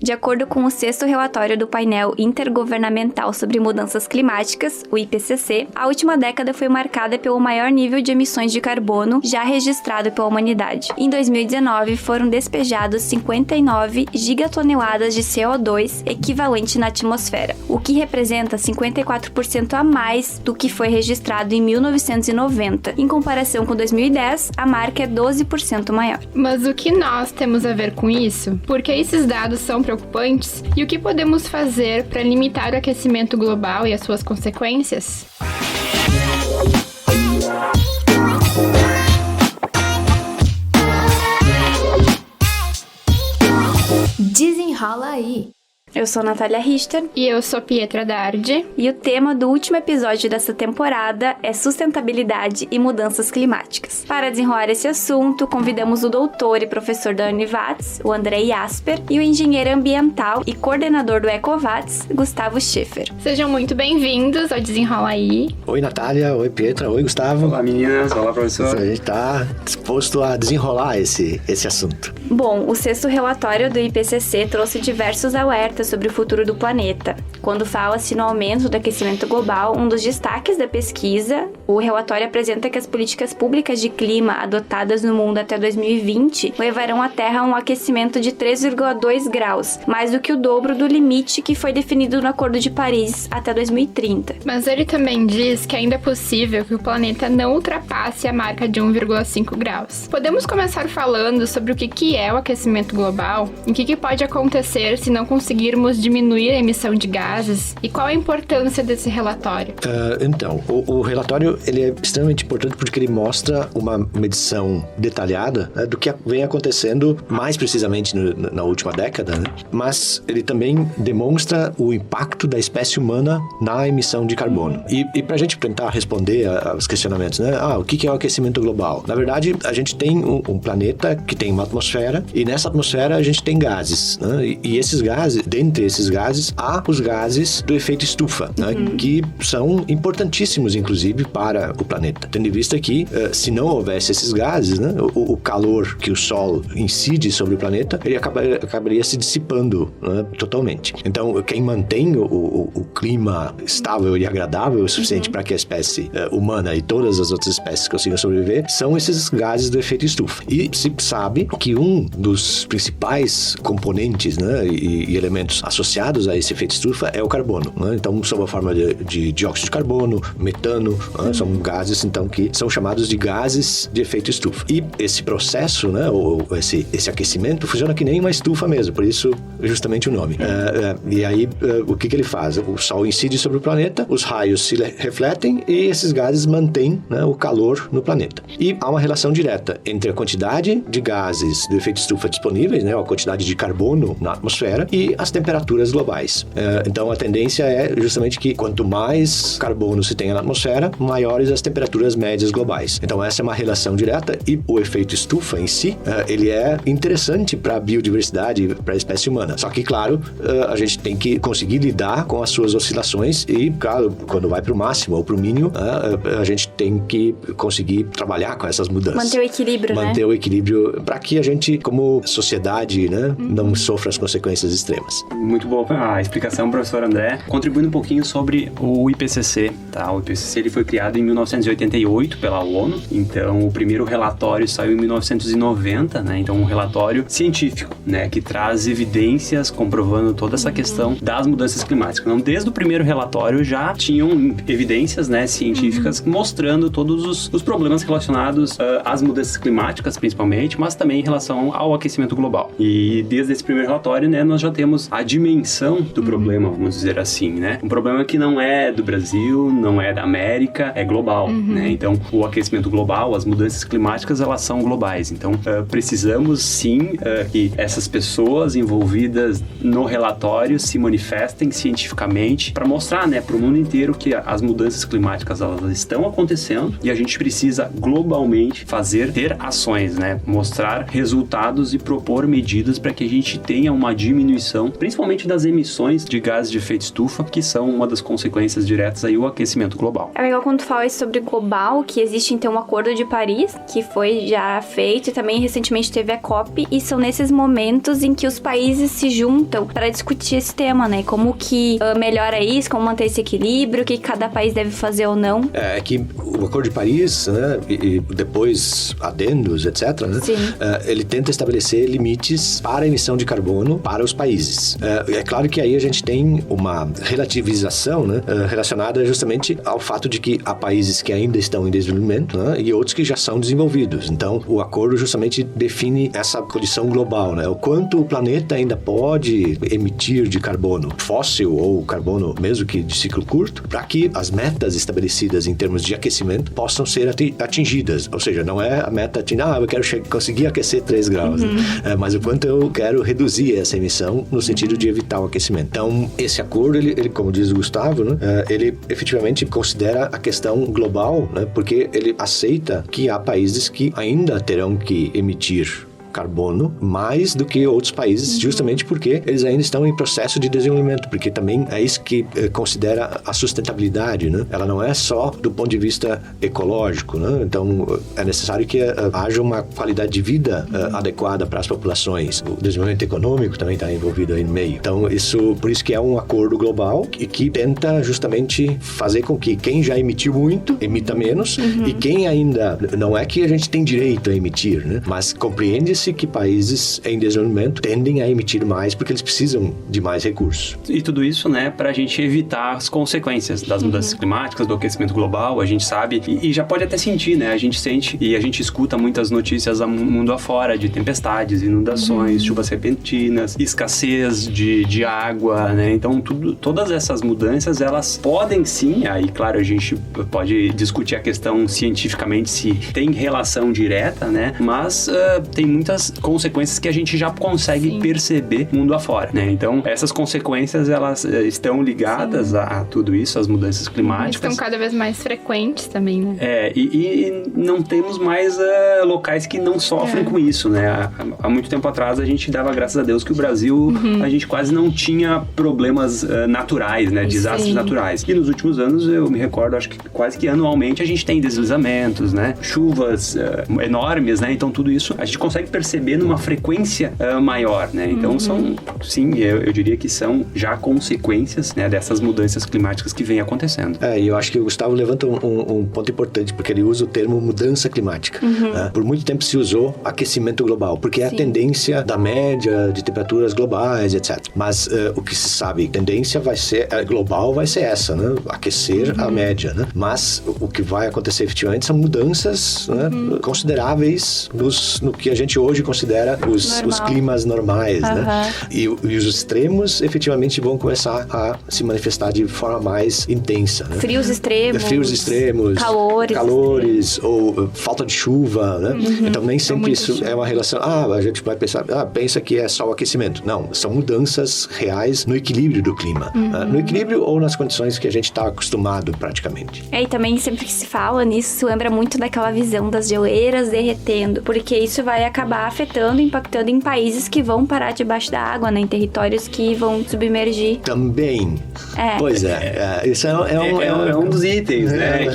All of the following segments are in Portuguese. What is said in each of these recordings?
De acordo com o 6º relatório do painel intergovernamental sobre mudanças climáticas, o IPCC, a última década foi marcada pelo maior nível de emissões de carbono já registrado pela humanidade. Em 2019, foram despejados 59 gigatoneladas de CO2 equivalente na atmosfera, o que representa 54% a mais do que foi registrado em 1990. Em comparação com 2010, a marca é 12% maior. Mas o que nós temos a ver com isso? Por que esses dados são preocupantes? E o que podemos fazer para limitar o aquecimento global e as suas consequências? Desenrola aí! Eu sou Natália Richter. E eu sou Pietra Dardi. E o tema do último episódio dessa temporada é sustentabilidade e mudanças climáticas. Para desenrolar esse assunto, convidamos o doutor e professor da Univats, o André Jasper, e o engenheiro ambiental e coordenador do Ecovats, Gustavo Schiffer. Sejam muito bem-vindos ao Desenrola Aí. Oi, Natália. Oi, Pietra. Oi, Gustavo. Olá, meninas. Olá, professor. A gente está disposto a desenrolar esse assunto. Bom, o 6º relatório do IPCC trouxe diversos alertas sobre o futuro do planeta. Quando fala-se no aumento do aquecimento global, um dos destaques da pesquisa, o relatório apresenta que as políticas públicas de clima adotadas no mundo até 2020 levarão a Terra a um aquecimento de 3,2 graus, mais do que o dobro do limite que foi definido no Acordo de Paris até 2030. Mas ele também diz que ainda é possível que o planeta não ultrapasse a marca de 1,5 graus. Podemos começar falando sobre o que é o aquecimento global, o que pode acontecer se não conseguirmos diminuir a emissão de gases e qual a importância desse relatório? Então, o relatório ele é extremamente importante porque ele mostra uma medição detalhada, né, do que vem acontecendo mais precisamente na última década, né, mas ele também demonstra o impacto da espécie humana na emissão de carbono. E para a gente tentar responder aos questionamentos, né, o que é o aquecimento global? Na verdade, a gente tem um planeta que tem uma atmosfera e nessa atmosfera a gente tem gases, né, e esses gases, dentre esses gases, há os gases do efeito estufa, né, que são importantíssimos, inclusive, para o planeta. Tendo em vista que, se não houvesse esses gases, né, o calor que o Sol incide sobre o planeta, ele acabaria se dissipando, né, totalmente. Então, quem mantém o clima estável e agradável o suficiente para que a espécie humana e todas as outras espécies consigam sobreviver são esses gases do efeito estufa. E se sabe que um dos principais componentes, né, e elementos associados a esse efeito estufa é o carbono, né? Então, sob a forma de dióxido de carbono, metano, né? São gases, então, que são chamados de gases de efeito estufa. E esse processo, né, ou esse aquecimento, funciona que nem uma estufa mesmo, por isso, justamente o nome. E aí, o que ele faz? O Sol incide sobre o planeta, os raios se refletem e esses gases mantêm, né, o calor no planeta. E há uma relação direta entre a quantidade de gases do efeito estufa disponíveis, né, a quantidade de carbono na atmosfera e as temperaturas globais. Então, a tendência é justamente que quanto mais carbono se tenha na atmosfera, maiores as temperaturas médias globais. Então, essa é uma relação direta e o efeito estufa em si, ele é interessante para a biodiversidade, para a espécie humana. Só que, claro, a gente tem que conseguir lidar com as suas oscilações e, claro, quando vai para o máximo ou para o mínimo, a gente tem que conseguir trabalhar com essas mudanças. Manter o equilíbrio, né? Manter o equilíbrio para que a gente, como sociedade, né, não sofra as consequências extremas. Muito boa a explicação, professor André. Contribuindo um pouquinho sobre o IPCC, tá? O IPCC ele foi criado em 1988 pela ONU, então o primeiro relatório saiu em 1990, né? Então um relatório científico, né, que traz evidências comprovando toda essa questão das mudanças climáticas. Então, desde o primeiro relatório já tinham evidências, né, científicas mostrando todos os problemas relacionados às mudanças climáticas, principalmente, mas também em relação ao aquecimento global. E desde esse primeiro relatório, né, nós já temos a dimensão do problema, vamos dizer assim, né? Um problema que não é do Brasil, não é da América, é global, né? Então, o aquecimento global, as mudanças climáticas, elas são globais. Então, precisamos sim que essas pessoas envolvidas no relatório se manifestem cientificamente para mostrar, né, para o mundo inteiro que as mudanças climáticas, elas estão acontecendo e a gente precisa globalmente ter ações, né? Mostrar resultados e propor medidas para que a gente tenha uma diminuição, principalmente das emissões de gases de efeito estufa, que são uma das consequências diretas aí o aquecimento global. É legal quando tu fala sobre global, que existe então o Acordo de Paris, que foi já feito, e também recentemente teve a COP, e são nesses momentos em que os países se juntam para discutir esse tema, né? Como que melhora isso, como manter esse equilíbrio, o que cada país deve fazer ou não. É que o Acordo de Paris, né, e depois adendos, etc., né, ele tenta estabelecer limites para a emissão de carbono para os países. É claro que aí a gente tem uma relativização, né, relacionada justamente ao fato de que há países que ainda estão em desenvolvimento, né, e outros que já são desenvolvidos. Então, o acordo justamente define essa condição global, né, o quanto o planeta ainda pode emitir de carbono fóssil ou carbono mesmo que de ciclo curto, para que as metas estabelecidas em termos de aquecimento possam ser atingidas. Ou seja, não é a meta eu quero conseguir aquecer 3 graus, né? Mas o quanto eu quero reduzir essa emissão no sentido de evitar o aquecimento. Então, esse acordo, ele como diz o Gustavo, né, ele efetivamente considera a questão global, né, porque ele aceita que há países que ainda terão que emitir carbono mais do que outros países, justamente porque eles ainda estão em processo de desenvolvimento, porque também é isso que considera a sustentabilidade, né? Ela não é só do ponto de vista ecológico, né? Então, é necessário que haja uma qualidade de vida adequada para as populações. O desenvolvimento econômico também está envolvido aí no meio. Então, por isso que é um acordo global que tenta justamente fazer com que quem já emitiu muito, emita menos, e quem ainda, não é que a gente tem direito a emitir, né? Mas compreende-se que países em desenvolvimento tendem a emitir mais porque eles precisam de mais recursos. E tudo isso, né, para a gente evitar as consequências das mudanças climáticas, do aquecimento global, a gente sabe, e já pode até sentir, né, a gente sente e a gente escuta muitas notícias do mundo afora de tempestades, inundações, chuvas repentinas, escassez de água, né, então todas essas mudanças, elas podem sim, aí claro, a gente pode discutir a questão cientificamente se tem relação direta, né, mas tem muitas consequências que a gente já consegue perceber mundo afora, né? Então, essas consequências, elas estão ligadas a tudo isso, as mudanças climáticas. Estão cada vez mais frequentes também, né? E não temos mais locais que não sofrem com isso, né? Há muito tempo atrás, a gente dava graças a Deus que o Brasil, a gente quase não tinha problemas naturais, né? Desastres naturais. E nos últimos anos, eu me recordo, acho que quase que anualmente a gente tem deslizamentos, né? Chuvas enormes, né? Então, tudo isso a gente consegue perceber numa frequência maior, né? Então, eu diria que são já consequências, né, dessas mudanças climáticas que vêm acontecendo. E eu acho que o Gustavo levanta um ponto importante, porque ele usa o termo mudança climática. Né? Por muito tempo se usou aquecimento global, porque é a tendência da média de temperaturas globais, etc. Mas o que se sabe, tendência global vai ser essa, né? Aquecer a média, né? Mas o que vai acontecer efetivamente são mudanças, né, consideráveis no que a gente hoje considera os climas normais, né? E os extremos efetivamente vão começar a se manifestar de forma mais intensa, né? Frios extremos, calores ou falta de chuva, né? Então nem sempre isso é uma relação, a gente vai pensar, pensa que é só o aquecimento. Não, são mudanças reais no equilíbrio do clima. No equilíbrio ou nas condições que a gente está acostumado praticamente. E também sempre que se fala nisso, se lembra muito daquela visão das geleiras derretendo, porque isso vai acabar afetando, impactando em países que vão parar debaixo da água, né? Em territórios que vão submergir. Também. Pois isso é um dos itens, né?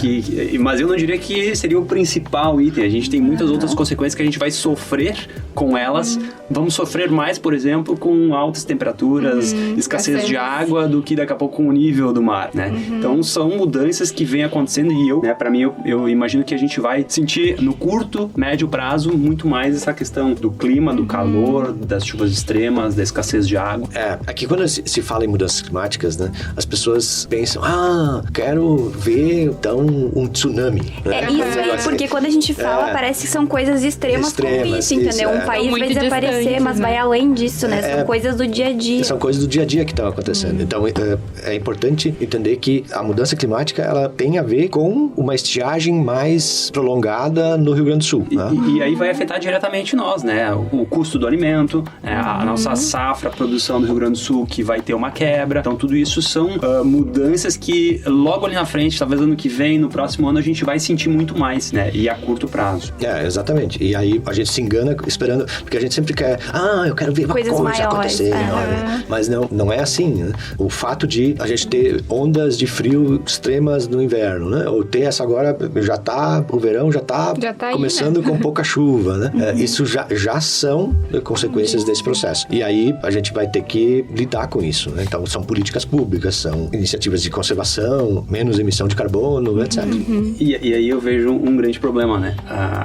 Mas eu não diria que seria o principal item. A gente tem muitas outras consequências que a gente vai sofrer com elas. Vamos sofrer mais, por exemplo, com altas temperaturas, escassez de água, do que daqui a pouco com o nível do mar, né? Então, são mudanças que vêm acontecendo e pra mim, eu imagino que a gente vai sentir no curto, médio prazo, muito mais essa questão do clima, do calor, das chuvas extremas, da escassez de água. Aqui quando se fala em mudanças climáticas, né, as pessoas pensam, quero ver, então, um tsunami. Né? Porque quando a gente fala, parece que são coisas extremas como isso, entendeu? Um país vai desaparecer, mas vai além disso, né? São coisas do dia a dia. São coisas do dia a dia que estão acontecendo. Então, é importante entender que a mudança climática, ela tem a ver com uma estiagem mais prolongada no Rio Grande do Sul. E aí vai afetar diretamente nós, né? O custo do alimento, a nossa safra, a produção do Rio Grande do Sul, que vai ter uma quebra. Então, tudo isso são mudanças que logo ali na frente, talvez ano que vem, no próximo ano, a gente vai sentir muito mais, né? E a curto prazo. Exatamente. E aí a gente se engana esperando, porque a gente sempre quer, eu quero ver uma coisas coisa maiores, acontecer. Mas não é assim, né? O fato de a gente ter ondas de frio extremas no inverno, né? Ou ter essa agora, o verão já tá começando aí, né? Com pouca chuva, né? Isso já são consequências desse processo. E aí a gente vai ter que lidar com isso, né? Então são políticas públicas, são iniciativas de conservação, menos emissão de carbono, etc. E aí eu vejo um grande problema, né?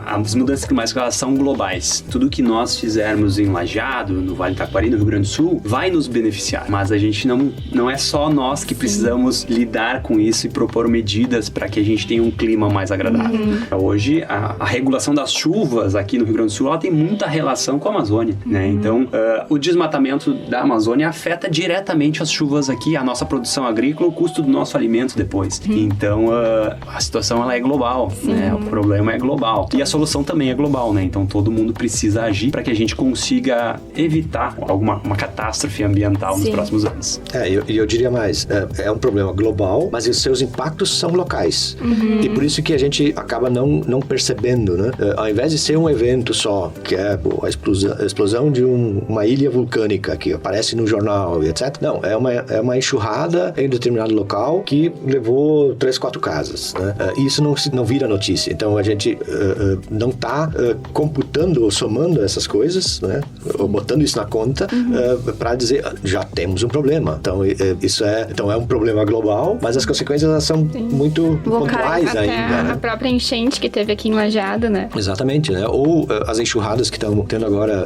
As mudanças climáticas, elas são globais. Tudo que nós fizermos em Lajeado, no Vale do Taquari, no Rio Grande do Sul, vai nos beneficiar. Mas a gente não é só nós que precisamos lidar com isso e propor medidas para que a gente tenha um clima mais agradável. Hoje, a regulação das chuvas aqui no Rio Grande do Sul, ela tem muita relação com a Amazônia, né? Então, o desmatamento da Amazônia afeta diretamente as chuvas aqui, a nossa produção agrícola, o custo do nosso alimento depois. Então, a situação ela é global, né? O problema é global. E a solução também é global, né? Então, todo mundo precisa agir para que a gente consiga evitar uma catástrofe ambiental nos próximos anos. Eu diria mais, é um problema global, mas os seus impactos são locais. E por isso que a gente acaba não percebendo, né? Ao invés de ser um evento só, que é a explosão de uma ilha vulcânica que aparece no jornal e etc. Não, é uma enxurrada em determinado local que levou 3, 4 casas, né? Isso não vira notícia. Então a gente não está computando ou somando essas coisas, né? Ou botando isso na conta para dizer, já temos um problema. Então é um problema global, mas as consequências elas são muito pontuais ainda, né? A própria enchente que teve aqui em Lajeado, né? Exatamente, né? Ou as enxurradas que estão tendo agora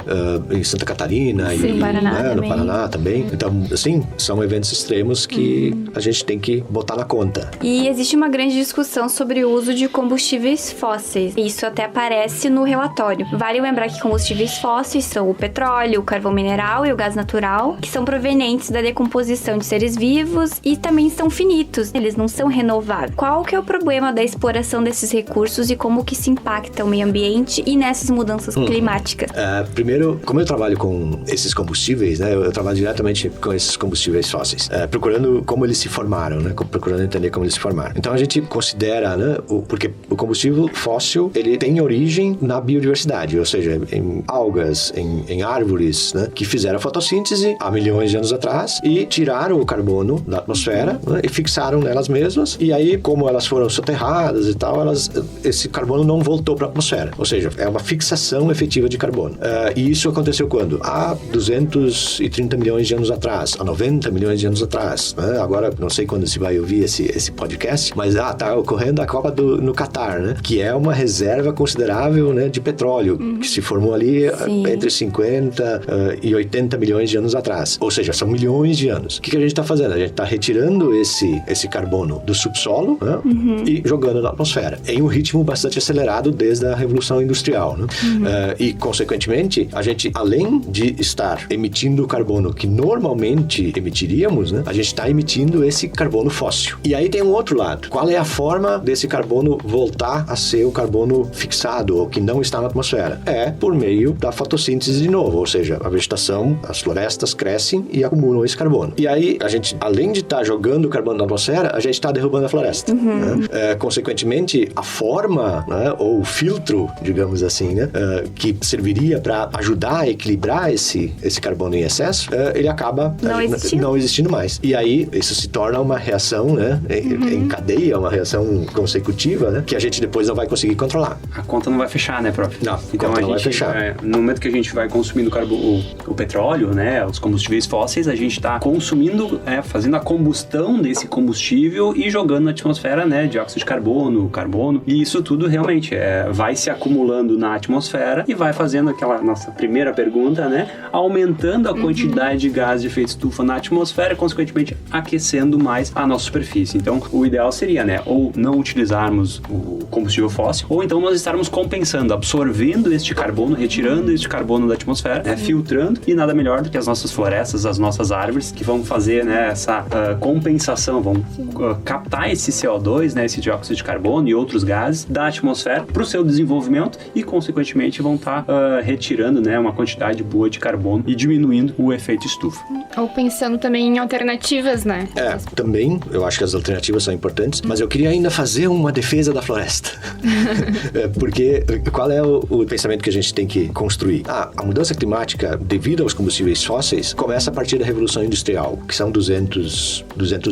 em Santa Catarina e no Paraná também. Então, assim, são eventos extremos que a gente tem que botar na conta. E existe uma grande discussão sobre o uso de combustíveis fósseis. Isso até aparece no relatório. Vale lembrar que combustíveis fósseis são o petróleo, o carvão mineral e o gás natural, que são provenientes da decomposição de seres vivos e também são finitos. Eles não são renováveis. Qual que é o problema da exploração desses recursos e como que se impacta o meio ambiente e nessas mudanças climáticas? Primeiro, como eu trabalho com esses combustíveis, né? Eu trabalho diretamente com esses combustíveis fósseis, procurando como eles se formaram, né? Procurando entender como eles se formaram. Então a gente considera, né? Porque o combustível fóssil, ele tem origem na biodiversidade, ou seja, em algas, em árvores, né? Que fizeram a fotossíntese há milhões de anos atrás e tiraram o carbono da atmosfera, né? E fixaram nelas mesmas. E aí, como elas foram soterradas e tal, esse carbono não voltou para a atmosfera. Ou seja, é uma fixação efetiva de carbono. E isso aconteceu quando? Há 230 milhões de anos atrás, há 90 milhões de anos atrás, né? Agora, não sei quando se vai ouvir esse podcast, mas tá ocorrendo a Copa no Catar, né? Que é uma reserva considerável, né, de petróleo, que se formou ali entre 50 e 80 milhões de anos atrás. Ou seja, são milhões de anos. O que a gente está fazendo? A gente está retirando esse carbono do subsolo, né? E jogando na atmosfera, em um ritmo bastante acelerado desde a Revolução Industrial, né? E, consequentemente, a gente, além de estar emitindo o carbono que normalmente emitiríamos, né? A gente está emitindo esse carbono fóssil. E aí tem um outro lado. Qual é a forma desse carbono voltar a ser o carbono fixado, ou que não está na atmosfera? É por meio da fotossíntese de novo, ou seja, a vegetação, as florestas crescem e acumulam esse carbono. E aí, a gente, além de estar jogando o carbono na atmosfera, a gente está derrubando a floresta. Né? Consequentemente, a forma, né, ou o filtro, digamos assim, né, que serviria para ajudar a equilibrar esse carbono em excesso, ele acaba não existindo mais. E aí, isso se torna uma reação, né, em cadeia, uma reação consecutiva, né, que a gente depois não vai conseguir controlar. A conta não vai fechar, né, prof? Não, então não vai fechar. No momento que a gente vai consumindo o petróleo, né, os combustíveis fósseis, a gente está consumindo, fazendo a combustão desse combustível e jogando na atmosfera, né, dióxido de carbono, e isso tudo realmente vai se acumulando na atmosfera e vai fazendo aquela nossa primeira pergunta, né, aumentando a quantidade de gás de efeito estufa na atmosfera e, consequentemente, aquecendo mais a nossa superfície. Então, o ideal seria, né, ou não utilizarmos o combustível fóssil, ou então nós estarmos compensando, absorvendo este carbono, retirando este carbono da atmosfera, né, filtrando, e nada melhor do que as nossas florestas, as nossas árvores, que vão fazer, né, essa compensação, vão captar esse CO2, né, esse dióxido de carbono e outros gases da atmosfera para o seu desenvolvimento e, consequentemente, vão vão estar retirando, né, uma quantidade boa de carbono e diminuindo o efeito estufa. Ou pensando também em alternativas, né? Também, eu acho que as alternativas são importantes, mas eu queria ainda fazer uma defesa da floresta. Porque qual é o pensamento que a gente tem que construir? A mudança climática, devido aos combustíveis fósseis, começa a partir da Revolução Industrial, que são 200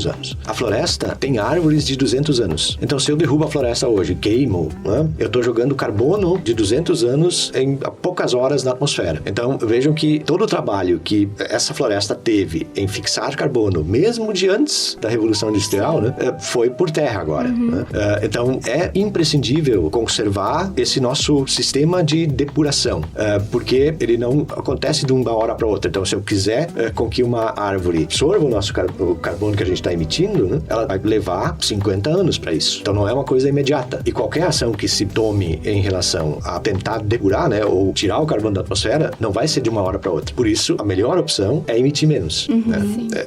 anos. A floresta tem árvores de 200 anos. Então, se eu derrubo a floresta hoje, queimo, né, eu estou jogando carbono de 200 anos em poucas horas na atmosfera. Então, vejam que todo o trabalho que essa floresta teve em fixar carbono, mesmo de antes da Revolução Industrial, né, foi por terra agora. Né? Então, é imprescindível conservar esse nosso sistema de depuração, porque ele não acontece de uma hora para outra. Então, se eu quiser com que uma árvore absorva o carbono que a gente está emitindo, né, ela vai levar 50 anos para isso. Então, não é uma coisa imediata. E qualquer ação que se tome em relação a tentar depurar, né, ou tirar o carbono da atmosfera, não vai ser de uma hora para outra. Por isso, a melhor opção é emitir menos. Né?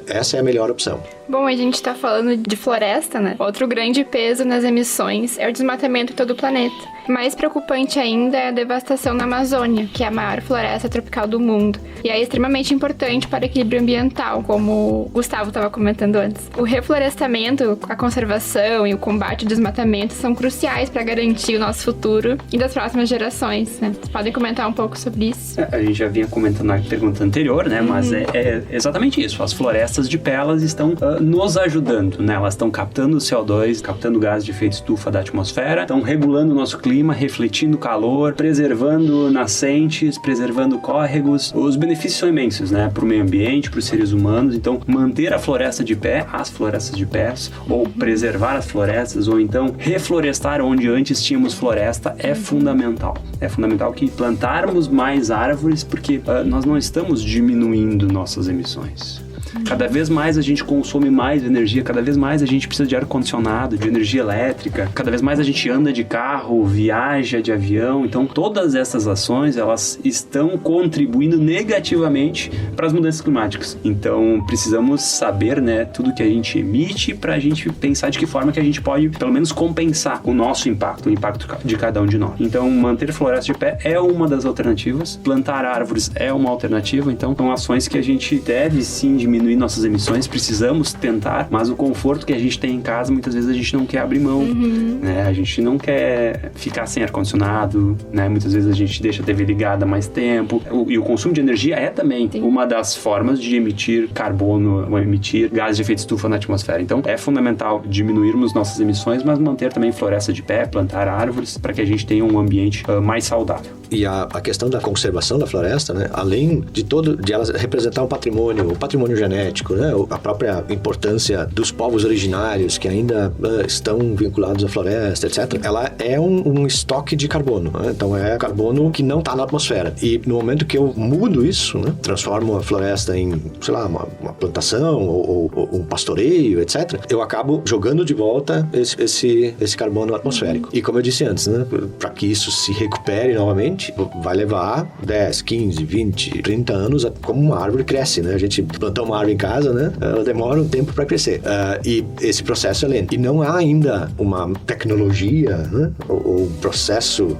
Essa é a melhor opção. Bom, a gente tá falando de floresta, né? Outro grande peso nas emissões é o desmatamento em todo o planeta. Mais preocupante ainda é a devastação na Amazônia, que é a maior floresta tropical do mundo. E é extremamente importante para o equilíbrio ambiental, como o Gustavo estava comentando antes. O reflorestamento, a conservação e o combate ao desmatamento são cruciais para garantir o nosso futuro e das próximas gerações, né? Vocês podem comentar um pouco sobre isso? A gente já vinha comentando na pergunta anterior, né? Mas é exatamente isso. As florestas de pé, elas estão nos ajudando, né? Elas estão captando o CO2, captando gás de efeito estufa da atmosfera, estão regulando o nosso clima, refletindo calor, preservando nascentes, preservando córregos. Os benefícios são imensos, né? Para o meio ambiente, para os seres humanos. Então, manter a floresta de pé, as florestas de pé, ou preservar as florestas, ou então reflorestar onde antes tínhamos floresta, é fundamental. É fundamental que plantarmos mais árvores, porque nós não estamos diminuindo nossas emissões. Cada vez mais a gente consome mais energia, cada vez mais a gente precisa de ar-condicionado, de energia elétrica, cada vez mais a gente anda de carro, viaja de avião. Então, todas essas ações, elas estão contribuindo negativamente para as mudanças climáticas. Então, precisamos saber, né, tudo que a gente emite para a gente pensar de que forma que a gente pode, pelo menos, compensar o nosso impacto, o impacto de cada um de nós. Então, manter floresta de pé é uma das alternativas, plantar árvores é uma alternativa. Então, são ações que a gente deve sim diminuir nossas emissões, precisamos tentar, mas o conforto que a gente tem em casa, muitas vezes a gente não quer abrir mão, né? A gente não quer ficar sem ar-condicionado, né? Muitas vezes a gente deixa a TV ligada mais tempo, e o consumo de energia é também uma das formas de emitir carbono, ou emitir gases de efeito estufa na atmosfera. Então, é fundamental diminuirmos nossas emissões, mas manter também floresta de pé, plantar árvores, para que a gente tenha um ambiente mais saudável. E a questão da conservação da floresta, né? Além de ela representar um patrimônio genético, né? A própria importância dos povos originários que ainda estão vinculados à floresta, etc. Ela é um estoque de carbono, né? Então é carbono que não está na atmosfera. E no momento que eu mudo isso, né? Transformo a floresta em, sei lá, uma plantação ou um pastoreio, etc. Eu acabo jogando de volta esse carbono atmosférico. E como eu disse antes, né? Para que isso se recupere novamente, vai levar 10, 15, 20, 30 anos como uma árvore cresce, né? A gente plantar uma árvore em casa, né? Ela demora um tempo para crescer. E esse processo é lento. E não há ainda uma tecnologia, né? Ou um processo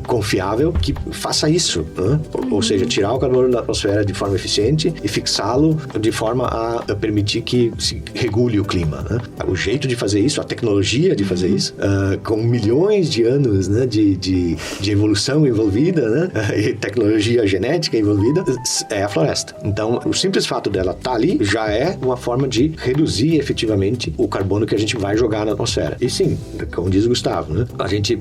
confiável que faça isso, né? Ou seja, tirar o carbono da atmosfera de forma eficiente e fixá-lo de forma a permitir que se regule o clima, né? O jeito de fazer isso, a tecnologia de fazer isso, com milhões de anos, né? de evolução envolvida, né? E tecnologia genética envolvida, é a floresta. Então, o simples fato dela estar ali já é uma forma de reduzir efetivamente o carbono que a gente vai jogar na atmosfera. E sim, como diz o Gustavo, né? A gente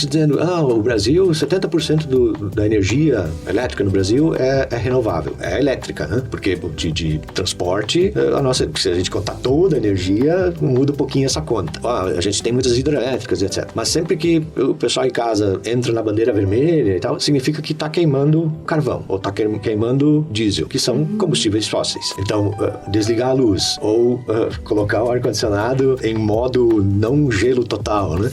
dizendo, o Brasil, 70% da energia elétrica no Brasil é renovável, é elétrica, né? Porque de transporte, se a gente contar toda a energia, muda um pouquinho essa conta. A gente tem muitas hidrelétricas, etc. Mas sempre que o pessoal em casa entra na bandeira vermelha e tal, significa que está queimando carvão, ou está queimando diesel, que são combustíveis fósseis. Então, desligar a luz, ou colocar o ar-condicionado em modo não gelo total, né?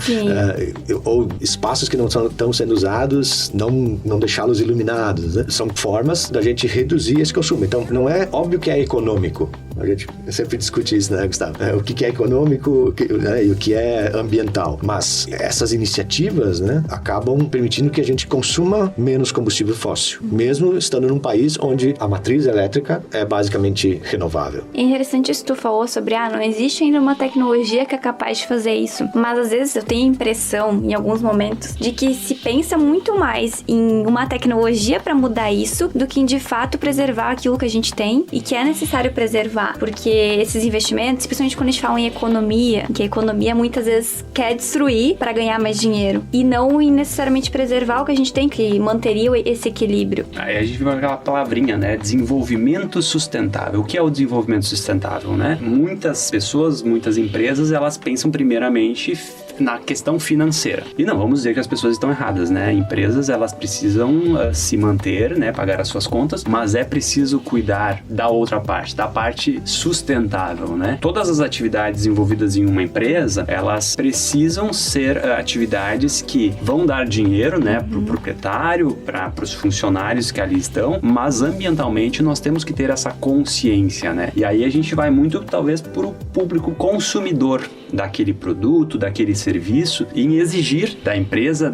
Ou espaços que não estão sendo usados, não deixá-los iluminados, né? São formas da gente reduzir esse consumo. Então, não é óbvio que é econômico A gente sempre discute isso, né, Gustavo? O que é econômico, né, e o que é ambiental. Mas essas iniciativas, né, acabam permitindo que a gente consuma menos combustível fóssil, mesmo estando num país onde a matriz elétrica é basicamente renovável. É interessante isso que tu falou sobre, não existe ainda uma tecnologia que é capaz de fazer isso. Mas às vezes eu tenho a impressão, em alguns momentos, de que se pensa muito mais em uma tecnologia para mudar isso do que em de fato preservar aquilo que a gente tem e que é necessário preservar. Porque esses investimentos, principalmente quando a gente fala em economia, que a economia muitas vezes quer destruir para ganhar mais dinheiro e não em necessariamente preservar o que a gente tem, que manteria esse equilíbrio. Aí a gente viu aquela palavrinha, né? Desenvolvimento sustentável. O que é o desenvolvimento sustentável, né? Muitas pessoas, muitas empresas, elas pensam primeiramente na questão financeira. E não vamos dizer que as pessoas estão erradas, né? Empresas, elas precisam se manter, né? Pagar as suas contas, mas é preciso cuidar da outra parte, da parte sustentável, né? Todas as atividades envolvidas em uma empresa, elas precisam ser atividades que vão dar dinheiro, né? Para o proprietário, para os funcionários que ali estão, mas ambientalmente nós temos que ter essa consciência, né? E aí a gente vai muito, talvez, para o público consumidor daquele produto, daquele serviço, em exigir da empresa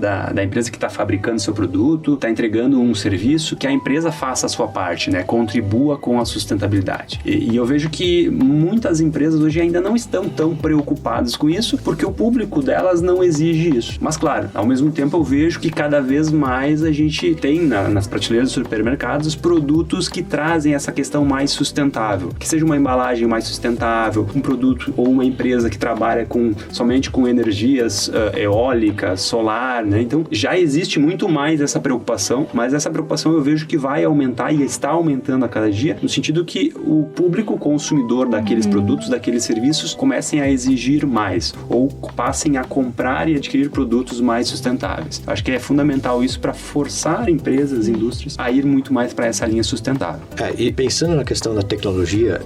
que está fabricando seu produto, está entregando um serviço, que a empresa faça a sua parte, né? Contribua com a sustentabilidade. E eu vejo que muitas empresas hoje ainda não estão tão preocupadas com isso, porque o público delas não exige isso. Mas claro, ao mesmo tempo eu vejo que cada vez mais a gente tem nas prateleiras dos supermercados produtos que trazem essa questão mais sustentável, que seja uma embalagem mais sustentável, um produto ou uma empresa que trabalha somente com energias eólicas, solar, né? Então já existe muito mais essa preocupação, mas essa preocupação eu vejo que vai aumentar e está aumentando a cada dia, no sentido que o público consumidor daqueles produtos, daqueles serviços, comecem a exigir mais, ou passem a comprar e adquirir produtos mais sustentáveis. Acho que é fundamental isso para forçar empresas, indústrias a ir muito mais para essa linha sustentável. E pensando na questão da tecnologia,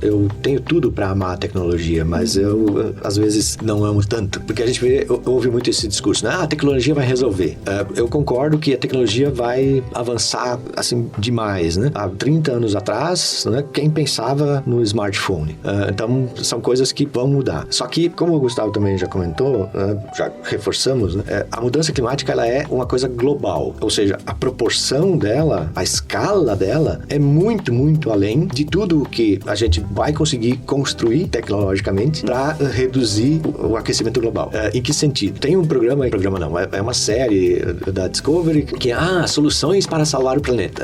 eu tenho tudo para amar a tecnologia, mas eu às vezes não amo tanto, porque a gente ouve muito esse discurso, né? A tecnologia vai resolver. Eu concordo que a tecnologia vai avançar assim demais, né? Há 30 anos atrás, né, quem pensava no smartphone? Então são coisas que vão mudar. Só que, como o Gustavo também já comentou, já reforçamos, né? A mudança climática, ela é uma coisa global, ou seja, a proporção dela, a escala dela é muito, muito além de tudo o que a gente vai conseguir construir tecnologicamente para reduzir o aquecimento global. Em que sentido? Tem um programa não, é uma série da Discovery que é soluções para salvar o planeta,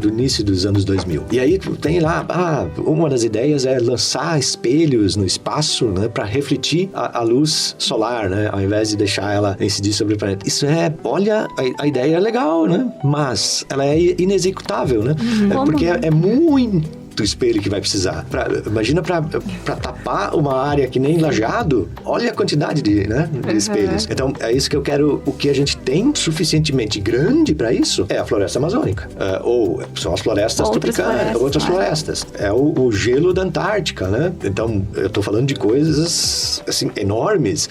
do início dos anos 2000. E aí tem lá, uma das ideias é lançar espelhos no espaço, né, para refletir a luz solar, né, ao invés de deixar ela incidir sobre o planeta. Isso olha, a ideia é legal, né, mas ela é inexecutável, né, porque é muito espelho que vai precisar. Imagina para tapar uma área que nem Lajeado, olha a quantidade de espelhos. Então, é isso que eu quero. O que a gente tem suficientemente grande para isso é a floresta amazônica. Ou são as florestas tropicais, outras florestas. É o gelo da Antártica, né? Então, eu tô falando de coisas, assim, enormes.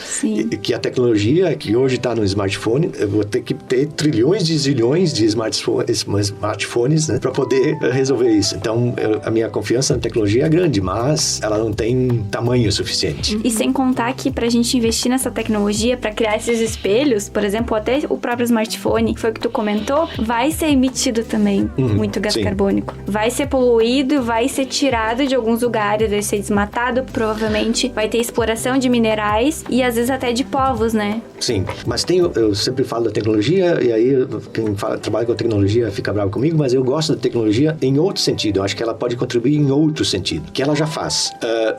Que a tecnologia que hoje está no smartphone, eu vou ter que ter trilhões de zilhões de smartphones, né, para poder resolver isso. Então, a minha confiança na tecnologia é grande, mas ela não tem tamanho suficiente. E sem contar que pra gente investir nessa tecnologia, pra criar esses espelhos, por exemplo, até o próprio smartphone, que foi o que tu comentou, vai ser emitido também muito gás carbônico. Vai ser poluído, vai ser tirado de alguns lugares, vai ser desmatado, provavelmente vai ter exploração de minerais e às vezes até de povos, né? Sim, mas eu sempre falo da tecnologia e aí quem trabalha com tecnologia fica bravo comigo, mas eu gosto da tecnologia em outro sentido. Eu acho que ela pode contribuir em outro sentido, que ela já faz.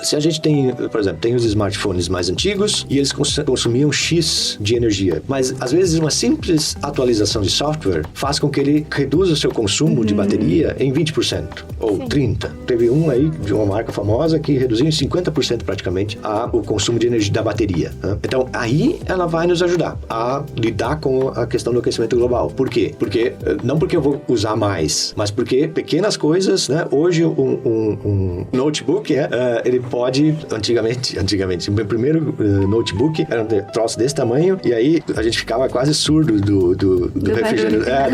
Se a gente tem, por exemplo, tem os smartphones mais antigos e eles consumiam X de energia, mas às vezes uma simples atualização de software faz com que ele reduza o seu consumo de bateria em 20% ou 30%. Teve um aí de uma marca famosa que reduziu em 50% praticamente o consumo de energia da bateria, né? Então aí ela vai nos ajudar a lidar com a questão do aquecimento global. Por quê? Não porque eu vou usar mais, mas porque pequenas coisas, né? Hoje um notebook, ele pode, antigamente, o meu primeiro notebook era um troço desse tamanho, e aí a gente ficava quase surdo do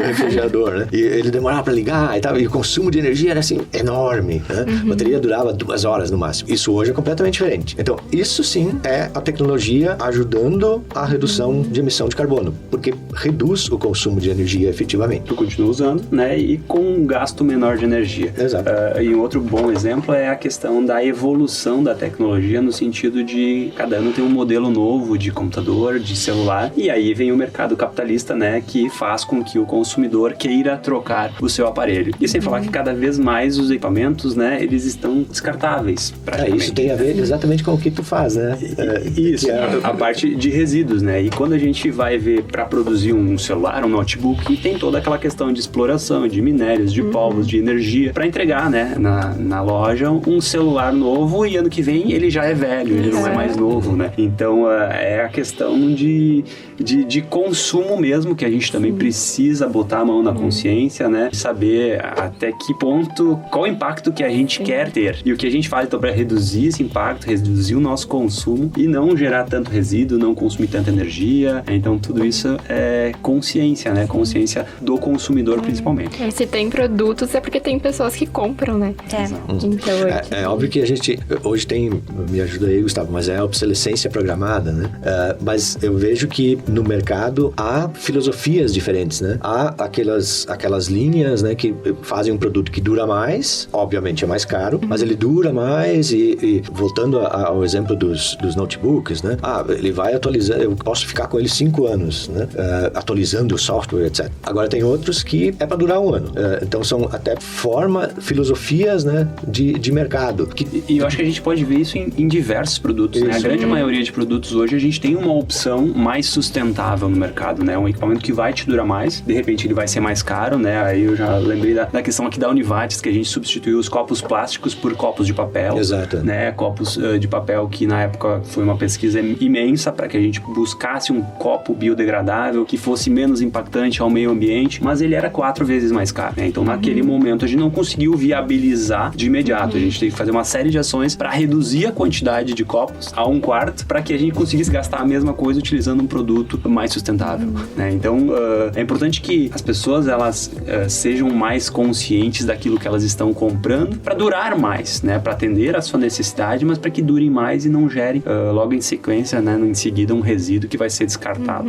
refrigerador, né? E ele demorava para ligar e tal, e o consumo de energia era assim, enorme, né? A bateria durava 2 horas no máximo. Isso hoje é completamente diferente. Então, isso sim é a tecnologia ajudando a redução de emissão de carbono, porque reduz o consumo de energia efetivamente. Tu continua usando, né? E com um gasto menor de energia. Exato. E um outro bom exemplo é a questão da evolução da tecnologia, no sentido de cada ano tem um modelo novo de computador, de celular, e aí vem o mercado capitalista, né? Que faz com que o consumidor queira trocar o seu aparelho. E sem falar que cada vez mais os equipamentos, né? Eles estão descartáveis, praticamente. Isso tem a ver exatamente com o que tu faz, né? Isso, a parte de resíduos, né? E quando a gente vai ver para produzir um celular, um notebook, tem toda aquela questão de exploração, de minérios, de povos, de energia, para entregar, né, na loja um celular novo, e ano que vem ele já é velho, ele não é mais novo, né? Então é a questão de consumo mesmo, que a gente também precisa botar a mão na consciência, né? Saber até que ponto, qual o impacto que a gente quer ter. E o que a gente faz então para reduzir esse impacto, reduzir o nosso consumo e não gerar tanto resíduo, não consumir tanta energia. Então tudo isso é consciência, né? Consciência do consumidor principalmente. Se tem produtos é porque tem pessoas que compram, né? Então, é óbvio que a gente hoje tem, me ajuda aí, Gustavo, mas é a obsolescência programada, né? Mas eu vejo que no mercado há filosofias diferentes, né? Há aquelas linhas, né, que fazem um produto que dura mais, obviamente é mais caro, mas ele dura mais e voltando ao exemplo dos notebooks, né? Ele vai atualizar, eu posso ficar com ele 5 anos, né? Atualizando o software, etc. Agora tem outros que é para durar 1 ano. Então são até filosofias, né, de mercado. E eu acho que a gente pode ver isso em diversos produtos, né? A grande maioria de produtos hoje a gente tem uma opção mais sustentável no mercado, né? Um equipamento que vai te durar mais, de repente ele vai ser mais caro, né? Aí eu já lembrei da questão aqui da Univates, que a gente substituiu os copos plásticos por copos de papel. Exato. Né? Copos de papel que na época foi uma pesquisa imensa para que a gente buscasse um copo biodegradável que fosse menos impactante ao meio ambiente, mas ele era 4 vezes mais caro, né? Então naquele momento a gente não conseguiu viabilizar de imediato. A gente teve que fazer uma série de ações para reduzir a quantidade de copos a 1/4 para que a gente conseguisse gastar a mesma coisa utilizando um produto mais sustentável, né? Então é importante que as pessoas elas sejam mais conscientes daquilo que elas estão comprando para durar mais, né? Para atender a sua necessidade, mas para que durem mais e não gerem logo em sequência, né? Em seguida um resíduo que vai ser descartado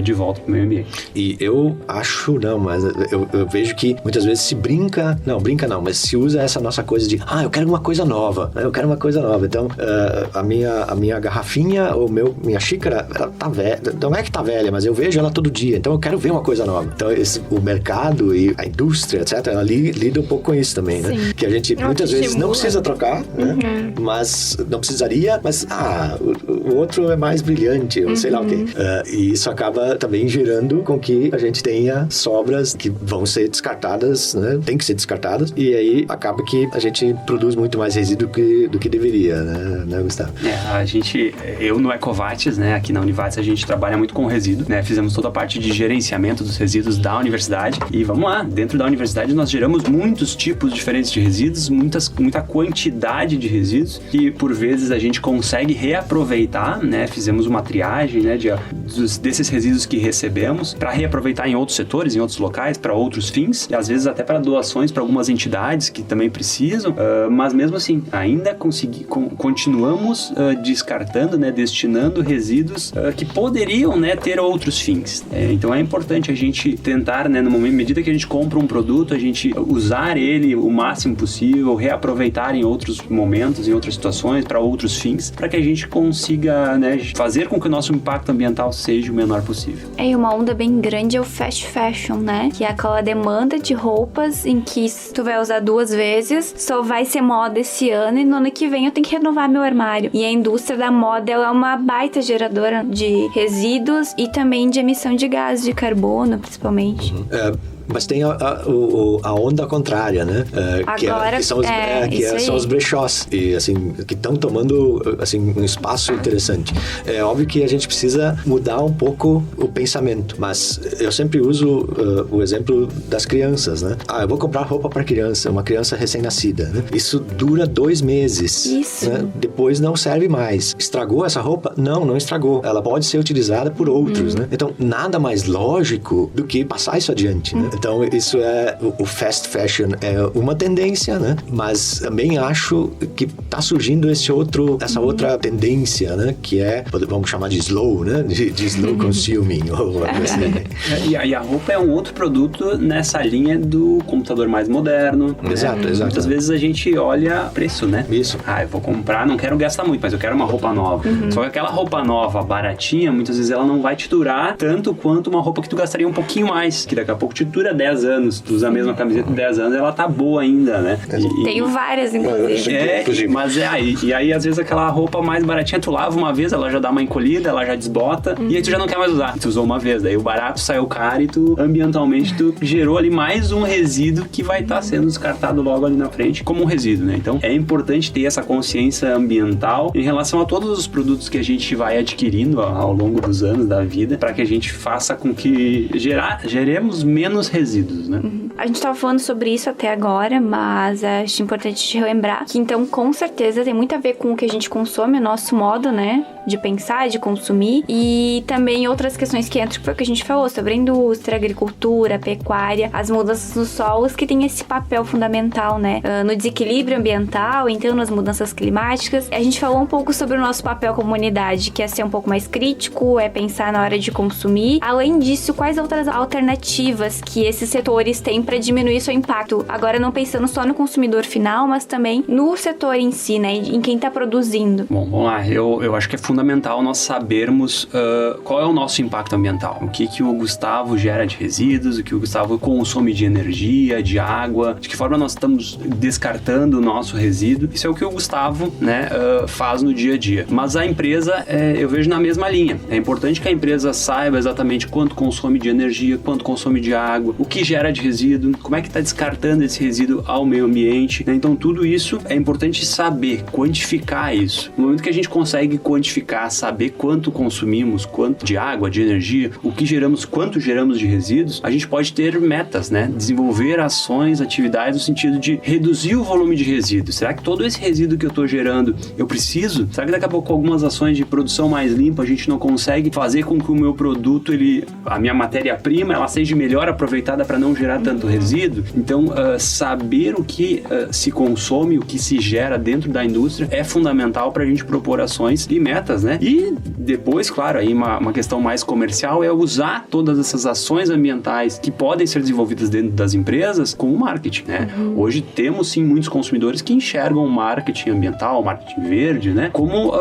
de volta para o meio ambiente. E eu acho, mas eu vejo que muitas vezes se brinca não, mas se usa essa nossa coisa de eu quero uma coisa nova, né? Eu quero uma coisa nova. Então a minha garrafinha ou minha xícara, ela tá velha, não é que tá velha, mas eu vejo ela todo dia, então eu quero ver uma coisa nova. Então o mercado e a indústria, etc, ela lida um pouco com isso também, né? Que a gente muitas vezes não precisa trocar, né? Mas não precisaria, mas o outro é mais brilhante, ou sei lá o quê. E isso acaba também gerando com que a gente tenha sobras que vão ser descartadas, né? Tem que ser descartadas, e aí acaba que a gente produz muito mais resíduo do que deveria, né, Gustavo? Eu no Ecovates, né, aqui na Univates a gente trabalha muito com resíduo, né? Fizemos toda a parte de gerenciamento dos resíduos da universidade e vamos lá, dentro da universidade nós geramos muitos tipos diferentes de resíduos, muita quantidade de resíduos que por vezes a gente consegue reaproveitar, né? Fizemos uma triagem, né, desses resíduos que recebemos para reaproveitar em outros setores, em outros locais, para outros fins, e às vezes até para doações para algumas entidades que também precisam, mas mesmo assim, ainda continuamos descartando, né, destinando resíduos que poderiam, né, ter outros fins. Então é importante a gente tentar, né, medida que a gente compra um produto, a gente usar ele o máximo possível, reaproveitar em outros momentos, em outras situações, para outros fins, para que a gente consiga, né, fazer com que o nosso impacto ambiental seja o menor possível. E uma onda bem grande é o fast fashion, né? Que é aquela demanda de roupas em que se tu vai usar 2 vezes, só vai ser moda esse ano e no ano que vem eu tenho que renovar meu armário. E a indústria da moda ela é uma baita geradora de resíduos e também de emissão de gás de carbono, principalmente. Mas tem a onda contrária, né? Que são os brechós, e, assim, que estão tomando, assim, um espaço interessante. É óbvio que a gente precisa mudar um pouco o pensamento, mas eu sempre uso o exemplo das crianças, né? Eu vou comprar roupa para criança, uma criança recém-nascida, né? Isso dura 2 meses. Isso. Né? Depois não serve mais. Estragou essa roupa? Não estragou. Ela pode ser utilizada por outros, né? Então, nada mais lógico do que passar isso adiante, né? Então, isso o fast fashion é uma tendência, né? Mas também acho que tá surgindo essa outra tendência, né? Que vamos chamar de slow, né? De slow consuming, ou algo assim, né? E a roupa é um outro produto nessa linha do computador mais moderno. Exato. Muitas vezes a gente olha preço, né? Isso. Eu vou comprar, não quero gastar muito, mas eu quero uma roupa nova. Só que aquela roupa nova, baratinha, muitas vezes ela não vai te durar tanto quanto uma roupa que tu gastaria um pouquinho mais, que daqui a pouco te dura 10 anos. Tu usa a mesma camiseta 10 anos, ela tá boa ainda, né? Tenho várias, inclusive. Mas e aí às vezes aquela roupa mais baratinha, tu lava uma vez, ela já dá uma encolhida, ela já desbota, e aí tu já não quer mais usar. Tu usou uma vez, daí o barato saiu caro e ambientalmente tu gerou ali mais um resíduo que vai estar sendo descartado logo ali na frente como um resíduo, né? Então é importante ter essa consciência ambiental em relação a todos os produtos que a gente vai adquirindo ao longo dos anos da vida, para que a gente faça com que geremos menos resíduos, né? A gente estava falando sobre isso até agora, mas acho importante te relembrar que, então, com certeza tem muito a ver com o que a gente consome, o nosso modo, né, de pensar, de consumir, e também outras questões que entram, que foi o que a gente falou, sobre a indústria, a agricultura, a pecuária, as mudanças nos solos, que tem esse papel fundamental, né, no desequilíbrio ambiental, então nas mudanças climáticas. A gente falou um pouco sobre o nosso papel como humanidade, que é ser um pouco mais crítico, é pensar na hora de consumir. Além disso, quais outras alternativas que esses setores têm para diminuir seu impacto? Agora, não pensando só no consumidor final, mas também no setor em si, né, em quem está produzindo. Bom, vamos lá. Eu acho que é fundamental nós sabermos qual é o nosso impacto ambiental. O que o Gustavo gera de resíduos, o que o Gustavo consome de energia, de água, de que forma nós estamos descartando o nosso resíduo. Isso é o que o Gustavo, né, faz no dia a dia. Mas a empresa, eu vejo na mesma linha. É importante que a empresa saiba exatamente quanto consome de energia, quanto consome de água, o que gera de resíduo, como é que está descartando esse resíduo ao meio ambiente, né? Então tudo isso é importante saber, quantificar isso. No momento que a gente consegue quantificar, saber quanto consumimos, quanto de água, de energia, o que geramos, quanto geramos de resíduos, a gente pode ter metas, né? Desenvolver ações, atividades no sentido de reduzir o volume de resíduos. Será que todo esse resíduo que eu estou gerando, eu preciso? Será que daqui a pouco com algumas ações de produção mais limpa a gente não consegue fazer com que o meu produto, a minha matéria-prima, ela seja melhor aproveitada para não gerar tanto resíduo? Então, saber o que se consome, o que se gera dentro da indústria é fundamental para a gente propor ações e metas, né? E depois, claro, aí uma questão mais comercial é usar todas essas ações ambientais que podem ser desenvolvidas dentro das empresas como marketing, né? Hoje temos sim muitos consumidores que enxergam o marketing ambiental, o marketing verde, né, como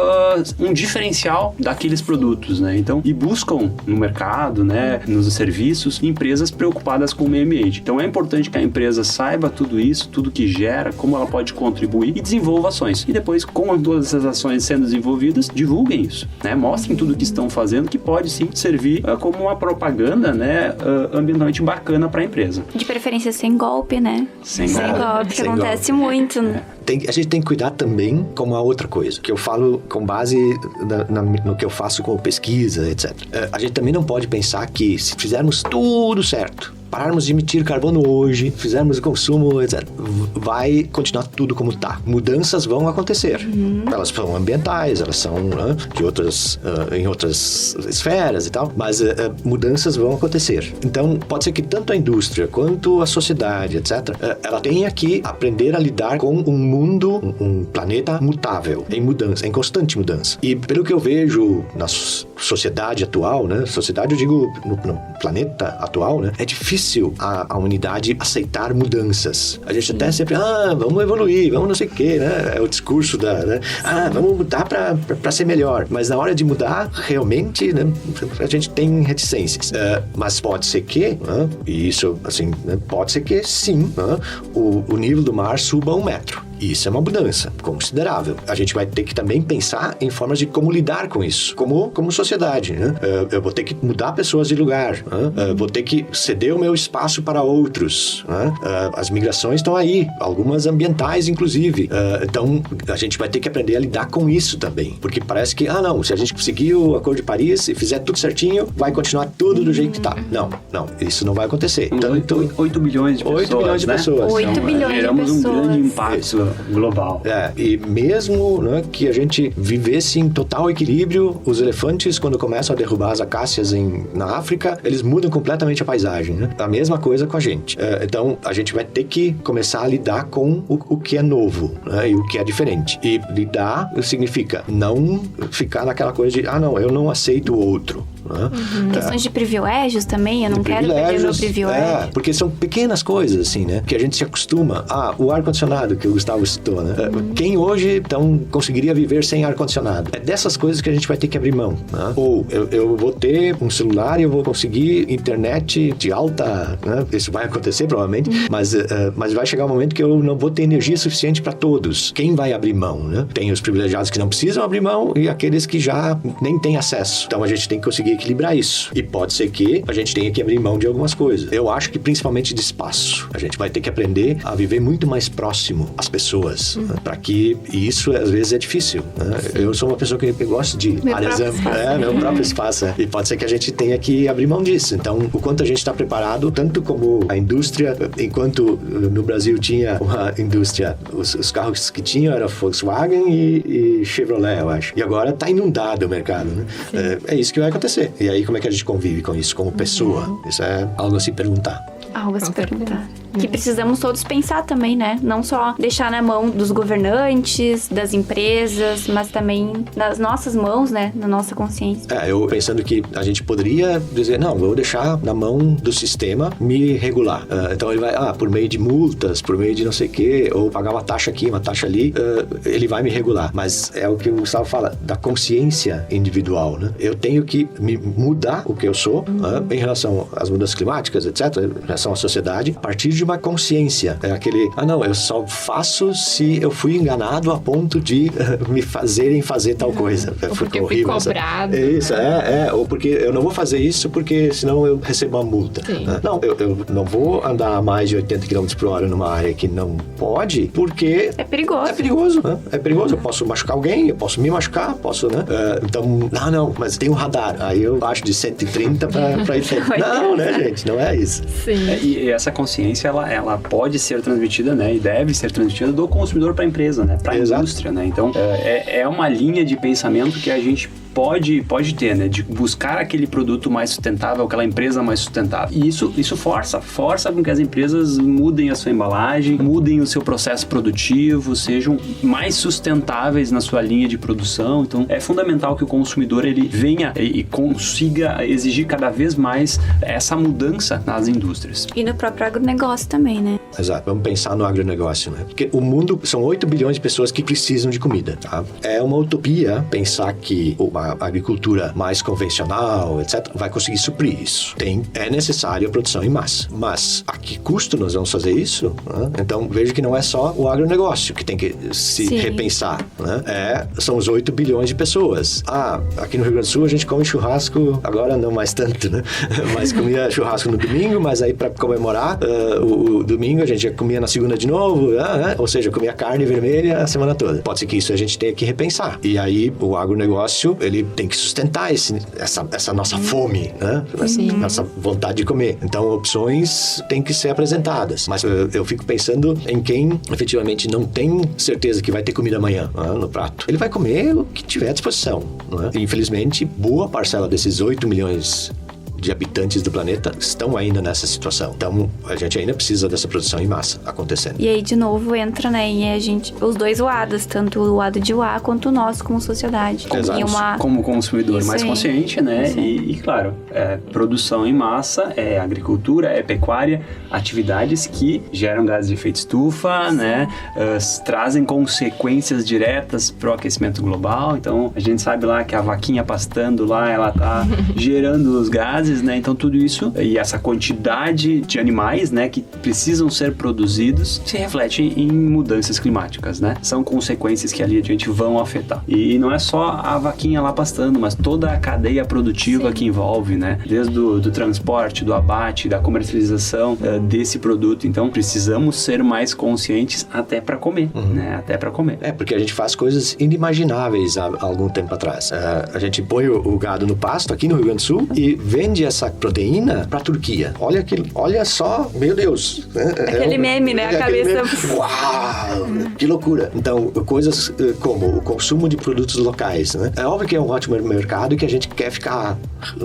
um diferencial daqueles produtos, né? Então, e buscam no mercado, né, nos serviços, empresas preocupadas com o meio ambiente. Então é importante que a empresa saiba tudo isso, tudo que gera, como ela pode contribuir e desenvolva ações. E depois, com todas essas ações sendo desenvolvidas, divulguem isso, né? Mostrem tudo o que estão fazendo, que pode sim servir como uma propaganda, né, ambientalmente bacana para a empresa. De preferência sem golpe, né? Sem golpe, que acontece muito, né? A gente tem que cuidar também com uma outra coisa, que eu falo com base no que eu faço com pesquisa, etc. A gente também não pode pensar que se fizermos tudo certo, pararmos de emitir carbono hoje, fizermos o consumo, etc., vai continuar tudo como está. Mudanças vão acontecer. Elas são ambientais, elas são de outras, em outras esferas e tal, mas mudanças vão acontecer. Então, pode ser que tanto a indústria quanto a sociedade, etc., ela tenha que aprender a lidar com um mundo, um planeta mutável, em mudança, em constante mudança. E pelo que eu vejo na sociedade atual, né? Sociedade, eu digo, no planeta atual, né? É difícil a humanidade aceitar mudanças. A gente até sempre, vamos evoluir, vamos não sei o quê, né? É o discurso né? Vamos mudar para ser melhor. Mas na hora de mudar, realmente, né? A gente tem reticências. Mas pode ser que, e isso, assim, né? Pode ser que sim, o nível do mar suba 1 metro. Isso é uma mudança considerável. A gente vai ter que também pensar em formas de como lidar com isso, como sociedade, né? Eu vou ter que mudar pessoas de lugar, né? Vou ter que ceder o meu espaço para outros, né? As migrações estão aí, algumas ambientais, inclusive. Então, a gente vai ter que aprender a lidar com isso também, porque parece que, não, se a gente conseguir o Acordo de Paris e fizer tudo certinho, vai continuar tudo do jeito que tá. Não, isso não vai acontecer. Então, 8 bilhões de pessoas, 8 bilhões de pessoas. 8 bilhões de pessoas. Geramos um grande impacto global. E mesmo, né, que a gente vivesse em total equilíbrio, os elefantes, quando começam a derrubar as acácias na África, eles mudam completamente a paisagem, né? A mesma coisa com a gente. Então, a gente vai ter que começar a lidar com o que é novo, né, e o que é diferente. E lidar significa não ficar naquela coisa de, não, eu não aceito o outro. Questões de privilégios também, eu não quero perder meu privilégio. Porque são pequenas coisas, assim, né? Que a gente se acostuma. O ar-condicionado, que o Gustavo citou, né? Quem hoje, então, conseguiria viver sem ar-condicionado? É dessas coisas que a gente vai ter que abrir mão, né? Ou eu vou ter um celular e eu vou conseguir internet de alta, né? Isso vai acontecer, provavelmente, mas vai chegar um momento que eu não vou ter energia suficiente para todos. Quem vai abrir mão, né? Tem os privilegiados que não precisam abrir mão e aqueles que já nem têm acesso. Então, a gente tem que conseguir equilibrar isso. E pode ser que a gente tenha que abrir mão de algumas coisas. Eu acho que principalmente de espaço. A gente vai ter que aprender a viver muito mais próximo às pessoas, né? Para que isso às vezes é difícil, né? Eu sou uma pessoa que gosta de áreas amplas, meu próprio espaço. E pode ser que a gente tenha que abrir mão disso. Então, o quanto a gente está preparado, tanto como a indústria, enquanto no Brasil tinha uma indústria, os carros que tinham era Volkswagen e Chevrolet, eu acho. E agora está inundado o mercado, né? É isso que vai acontecer. E aí, como é que a gente convive com isso como pessoa? Isso é algo a se perguntar. Algo a se perguntar. Que precisamos todos pensar também, né? Não só deixar na mão dos governantes, das empresas, mas também nas nossas mãos, né? Na nossa consciência. Eu pensando que a gente poderia dizer, não, vou deixar na mão do sistema me regular. Então ele vai, por meio de multas, por meio de não sei o quê, ou pagar uma taxa aqui, uma taxa ali, ele vai me regular. Mas é o que o Gustavo fala, da consciência individual, né? Eu tenho que me mudar o que eu sou, em relação às mudanças climáticas, etc., em relação à sociedade, a partir de uma consciência. É aquele, não, eu só faço se eu fui enganado a ponto de me fazerem fazer tal coisa. Ou porque eu fui cobrado. Isso, ou porque eu não vou fazer isso porque senão eu recebo uma multa. Não, eu não vou andar a mais de 80 km por hora numa área que não pode, porque... É perigoso. É perigoso, né? É perigoso. Eu posso machucar alguém, eu posso me machucar, posso, né? Então, não, mas tem um radar. Aí eu baixo de 130 pra ir frente. Não, né, gente? Não é isso. Sim. E essa consciência, ela pode ser transmitida, né? E deve ser transmitida do consumidor para a empresa, né? Para a indústria, né? Então, é uma linha de pensamento que a gente pode ter, né? De buscar aquele produto mais sustentável, aquela empresa mais sustentável. E isso força com que as empresas mudem a sua embalagem, mudem o seu processo produtivo, sejam mais sustentáveis na sua linha de produção. Então, é fundamental que o consumidor, ele venha e consiga exigir cada vez mais essa mudança nas indústrias. E no próprio agronegócio também, né? Exato. Vamos pensar no agronegócio, né? Porque o mundo, são 8 bilhões de pessoas que precisam de comida, tá? É uma utopia pensar que uma agricultura mais convencional, etc., vai conseguir suprir isso. É necessário a produção em massa. Mas a que custo nós vamos fazer isso? Né? Então, veja que não é só o agronegócio que tem que se repensar. Né? São os 8 bilhões de pessoas. Aqui no Rio Grande do Sul a gente come churrasco, agora não mais tanto, né? Mas comia churrasco no domingo, mas aí para comemorar o domingo a gente já comia na segunda de novo, né? Ou seja, comia carne vermelha a semana toda. Pode ser que isso a gente tenha que repensar. E aí o agronegócio, ele tem que sustentar essa nossa fome, né? Essa vontade de comer. Então, opções têm que ser apresentadas. Mas eu fico pensando em quem efetivamente não tem certeza que vai ter comida amanhã, né, no prato. Ele vai comer o que tiver à disposição, né? E, infelizmente, boa parcela desses 8 milhões de habitantes do planeta estão ainda nessa situação. Então, a gente ainda precisa dessa produção em massa acontecendo. E aí, de novo, entra, né, os dois lados, tanto o lado de lá quanto o nosso como sociedade. Exato. Como consumidor mais consciente, né? E claro, produção em massa, agricultura, pecuária, atividades que geram gases de efeito estufa, né? Trazem consequências diretas para o aquecimento global. Então, a gente sabe lá que a vaquinha pastando lá, ela tá gerando os gases. gases, né? Então tudo isso e essa quantidade de animais, né, que precisam ser produzidos se reflete em mudanças climáticas, né? São consequências que ali adiante vão afetar. E não é só a vaquinha lá pastando, mas toda a cadeia produtiva que envolve, né? Desde do transporte, do abate, da comercialização desse produto. Então precisamos ser mais conscientes até para comer, né? Até para comer. Porque a gente faz coisas inimagináveis há algum tempo atrás. A gente põe o gado no pasto aqui no Rio Grande do Sul e vende essa proteína para a Turquia. Olha só, meu Deus. Aquele meme, né? A cabeça... Uau! Que loucura. Então, coisas como o consumo de produtos locais, né? É óbvio que é um ótimo mercado e que a gente quer ficar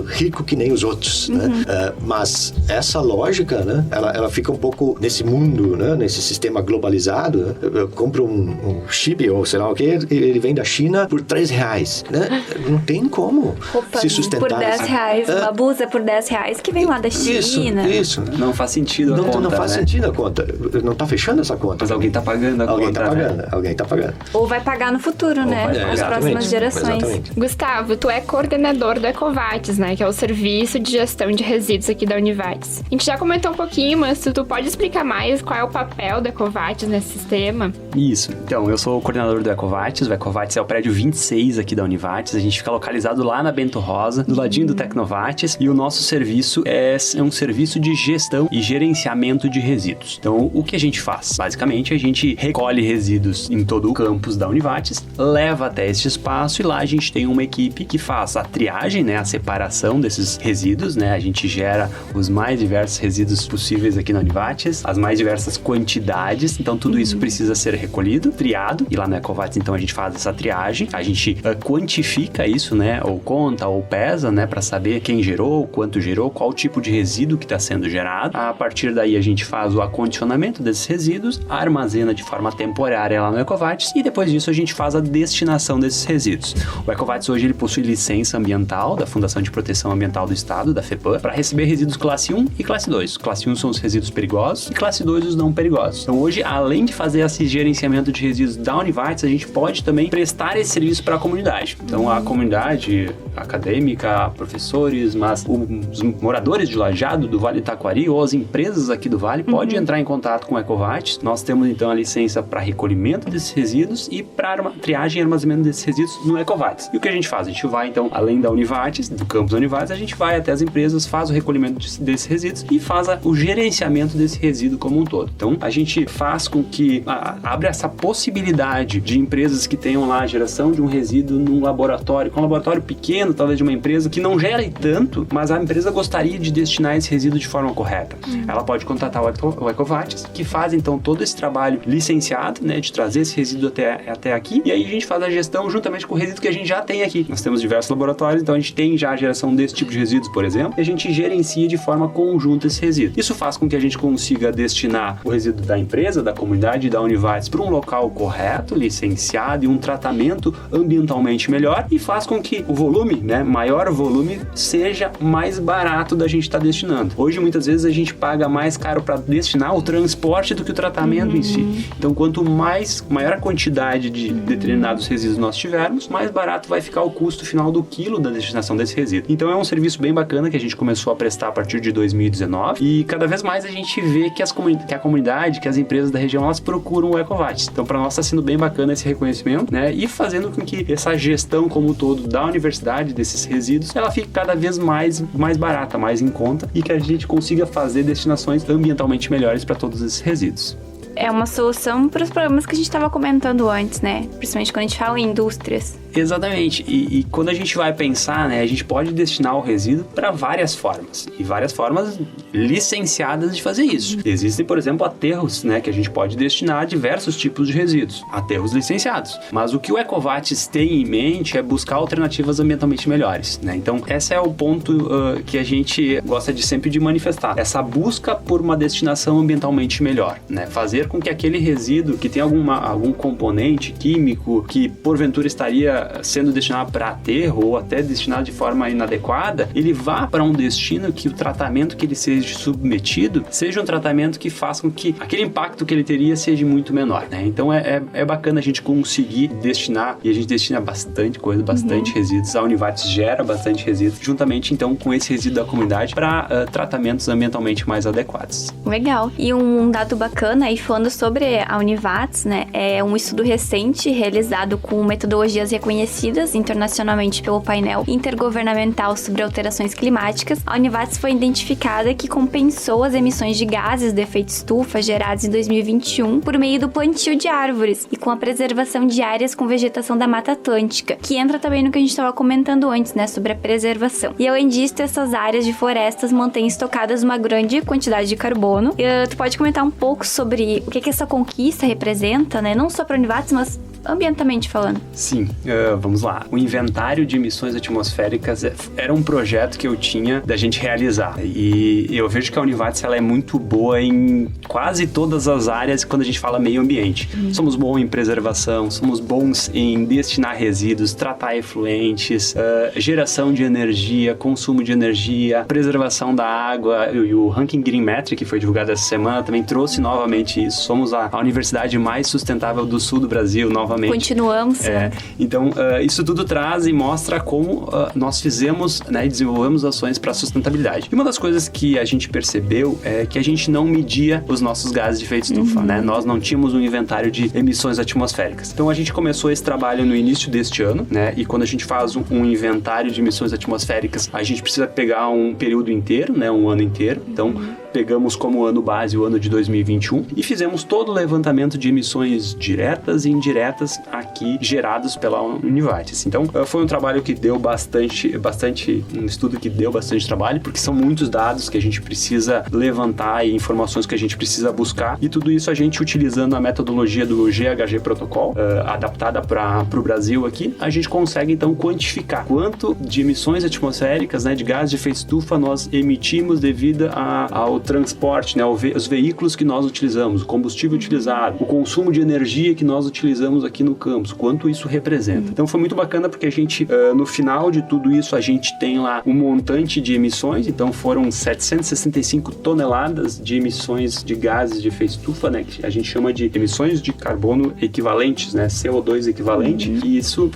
rico que nem os outros, né? Mas essa lógica, né? Ela fica um pouco nesse mundo, né? Nesse sistema globalizado, né? Eu compro um chip ou sei lá o que, ele vem da China por R$3, né? Não tem como se sustentar. Por R$10, uma blusa por R$10 que vem lá da China. Isso. Não faz sentido a conta, não faz sentido a conta. Não tá fechando essa conta. Mas alguém tá pagando a conta, Alguém tá pagando. Ou vai pagar no futuro, né? Nas próximas gerações. Exatamente. Gustavo, tu é coordenador do Ecovates, né? Que é o serviço de gestão de resíduos aqui da Univates. A gente já comentou um pouquinho, mas tu pode explicar mais qual é o papel do Ecovates nesse sistema? Isso. Então, eu sou o coordenador do Ecovates. O Ecovates é o prédio 26 aqui da Univates. A gente fica localizado lá na Bento Rosa, do ladinho do Tecnovates. E o nosso serviço é um serviço de gestão e gerenciamento de resíduos. Então, o que a gente faz? Basicamente, a gente recolhe resíduos em todo o campus da Univates, leva até este espaço e lá a gente tem uma equipe que faz a triagem, né, a separação desses resíduos, né? A gente gera os mais diversos resíduos possíveis aqui na Univates, as mais diversas quantidades. Então, tudo isso precisa ser recolhido, triado, e lá no Ecovates, então, a gente faz essa triagem, a gente quantifica isso, né, ou conta, ou pesa, né, para saber quem gerou, quanto gerou, qual tipo de resíduo que está sendo gerado. A partir daí, a gente faz o acondicionamento desses resíduos, armazena de forma temporária lá no Ecovates, e depois disso, a gente faz a destinação desses resíduos. O Ecovates hoje, ele possui licença ambiental da Fundação de Proteção Ambiental do Estado, da FEPAM, para receber resíduos classe 1 e classe 2. Classe 1 são os resíduos perigosos e classe 2 os não perigosos. Então, hoje, além de fazer esse gerenciamento de resíduos da Univates, a gente pode também prestar esse serviço para a comunidade. Então, a comunidade acadêmica, professores, mas os moradores de Lajeado, do Vale do Taquari, ou as empresas aqui do Vale, podem entrar em contato com o Ecovates. Nós temos, então, a licença para recolhimento desses resíduos e para triagem e armazenamento desses resíduos no Ecovates. E o que a gente faz? A gente vai, então, além da Univates, do campus da Univates, a gente vai até as empresas, faz o recolhimento desses resíduos e faz o gerenciamento desse resíduo como um todo. Então, a gente faz com que abre essa possibilidade de empresas que tenham lá a geração de um resíduo num laboratório, com um laboratório pequeno, talvez de uma empresa que não gere tanto, mas a empresa gostaria de destinar esse resíduo de forma correta. Ela pode contratar o Ecovates, que faz, então, todo esse trabalho licenciado, né, de trazer esse resíduo até aqui, e aí a gente faz a gestão juntamente com o resíduo que a gente já tem aqui. Nós temos diversos laboratórios, então a gente tem já a geração desse tipo de resíduos, por exemplo, e a gente gerencia de forma conjunta esse resíduo. Isso faz com que a gente consiga destinar o resíduo da empresa, da comunidade, da Univates para um local correto, licenciado e um tratamento ambientalmente melhor, e faz com que o volume, né, maior volume, seja mais barato da gente estar destinando. Hoje, muitas vezes, a gente paga mais caro para destinar o transporte do que o tratamento em si. Então, quanto maior a quantidade de determinados resíduos nós tivermos, mais barato vai ficar o custo final do quilo da destinação desse resíduo. Então, é um serviço bem bacana que a gente começou a prestar a partir de 2019 e cada vez mais a gente vê que a comunidade, que as empresas da região, elas procuram o Ecovates. Então, para nós está sendo bem bacana esse reconhecimento, né? E fazendo com que essa gestão como um todo da universidade, desses resíduos, ela fique cada vez mais barata, mais em conta e que a gente consiga fazer destinações ambientalmente melhores para todos esses resíduos. É uma solução para os problemas que a gente estava comentando antes, né? Principalmente quando a gente fala em indústrias. Exatamente. E quando a gente vai pensar, né, a gente pode destinar o resíduo para várias formas. E várias formas licenciadas de fazer isso. Existem, por exemplo, aterros, né, que a gente pode destinar a diversos tipos de resíduos. Aterros licenciados. Mas o que o Ecovates tem em mente é buscar alternativas ambientalmente melhores, né? Então, esse é o ponto que a gente gosta de sempre de manifestar. Essa busca por uma destinação ambientalmente melhor, né? Fazer com que aquele resíduo que tem algum componente químico que, porventura, estaria sendo destinado para aterro ou até destinado de forma inadequada, ele vá para um destino que o tratamento que ele seja submetido seja um tratamento que faça com que aquele impacto que ele teria seja muito menor, né? Então é bacana a gente conseguir destinar, e a gente destina bastante coisa, bastante resíduos. A Univates gera bastante resíduos, juntamente então com esse resíduo da comunidade para tratamentos ambientalmente mais adequados. Legal. E um dado bacana aí falando sobre a Univates, né? É um estudo recente realizado com metodologias reconhecidas internacionalmente pelo painel intergovernamental sobre alterações climáticas. A Univates foi identificada que compensou as emissões de gases do efeito estufa gerados em 2021 por meio do plantio de árvores e com a preservação de áreas com vegetação da Mata Atlântica, que entra também no que a gente estava comentando antes, né, sobre a preservação. E além disso, essas áreas de florestas mantêm estocadas uma grande quantidade de carbono. Tu pode comentar um pouco sobre o que essa conquista representa, né, não só para a Univates, mas ambientalmente falando. Sim, vamos lá. O inventário de emissões atmosféricas era um projeto que eu tinha da gente realizar. E eu vejo que a Univates ela é muito boa em quase todas as áreas quando a gente fala meio ambiente. Somos bons em preservação, somos bons em destinar resíduos, tratar efluentes, geração de energia, consumo de energia, preservação da água. E o Ranking Green Metric, que foi divulgado essa semana, também trouxe novamente isso. Somos a universidade mais sustentável do sul do Brasil, novamente. Continuamos. Então, isso tudo traz e mostra como nós fizemos, né, e desenvolvemos ações para a sustentabilidade. E uma das coisas que a gente percebeu é que a gente não media os nossos gases de efeito estufa, né? Nós não tínhamos um inventário de emissões atmosféricas. Então, a gente começou esse trabalho no início deste ano, né? E quando a gente faz um inventário de emissões atmosféricas, a gente precisa pegar um período inteiro, né? Um ano inteiro. Então, pegamos como ano base o ano de 2021 e fizemos todo o levantamento de emissões diretas e indiretas aqui gerados pela Univates. Então, foi um trabalho que deu bastante, um estudo que deu bastante trabalho, porque são muitos dados que a gente precisa levantar e informações que a gente precisa buscar, e tudo isso a gente utilizando a metodologia do GHG Protocol, adaptada para o Brasil aqui, a gente consegue então quantificar quanto de emissões atmosféricas, né, de gases de efeito estufa nós emitimos devido ao transporte, né, os veículos que nós utilizamos, o combustível utilizado, o consumo de energia que nós utilizamos aqui no campus, quanto isso representa. Então foi muito bacana porque a gente, no final de tudo isso, a gente tem lá um montante de emissões, então foram 765 toneladas de emissões de gases de efeito estufa, né, que a gente chama de emissões de carbono equivalentes, né, CO2 equivalente, e isso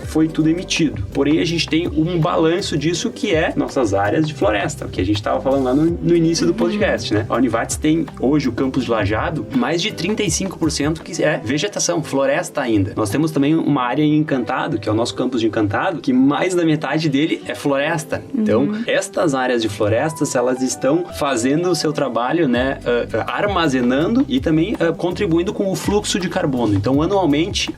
foi tudo emitido. Porém, a gente tem um balanço disso que é nossas áreas de floresta, que a gente estava falando lá no início do podcast, né? A Univates tem hoje o campus de Lajeado, mais de 35% que é vegetação, floresta ainda. Nós temos também uma área em Encantado, que é o nosso campus de Encantado, que mais da metade dele é floresta. Então, estas áreas de florestas, elas estão fazendo o seu trabalho, né, armazenando e também contribuindo com o fluxo de carbono. Então, anualmente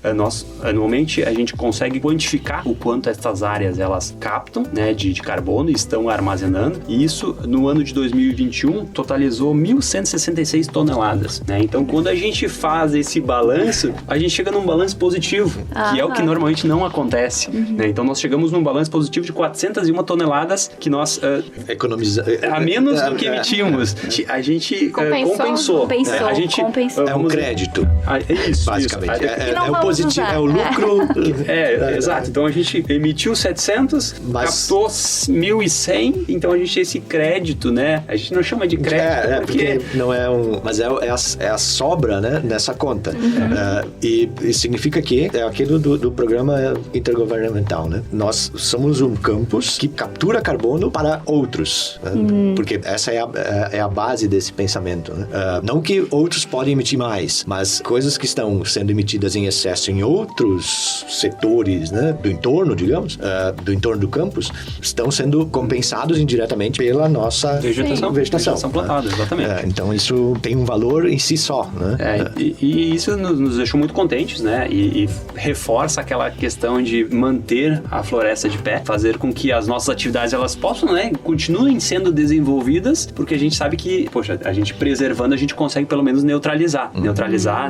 a gente consegue quantificar o quanto essas áreas elas captam, né, de carbono e estão armazenando. E isso, no ano de 2021, totalizou 1.166 toneladas, né? Então, quando a gente faz esse balanço, a gente chega num balanço positivo, que é o que normalmente não acontece, né? Então, nós chegamos num balanço positivo de 401 toneladas que nós economizamos a menos do que emitimos. A gente compensou. A gente compensou. É um crédito. Isso, basicamente. É o positivo, é o lucro. Exato. Então, a gente emitiu 700, captou 1.100, então a gente tem esse crédito, né? A gente não chama de crédito porque não é mas é a sobra, né, nessa conta. E significa que é aquilo do programa intergovernamental, né? Nós somos um campus que captura carbono para outros, né? Porque essa é a base desse pensamento, né? Não que outros podem emitir mais, mas coisas que estão sendo emitidas em excesso em outros setores, né, do entorno, digamos, do entorno do campus, estão sendo compensados indiretamente pela nossa vegetação plantada, exatamente. Então isso tem um valor em si só, né? E isso nos deixou muito contentes, né? E reforça aquela questão de manter a floresta de pé, fazer com que as nossas atividades elas possam, né, continuem sendo desenvolvidas, porque a gente sabe que, poxa, a gente preservando, a gente consegue pelo menos neutralizar,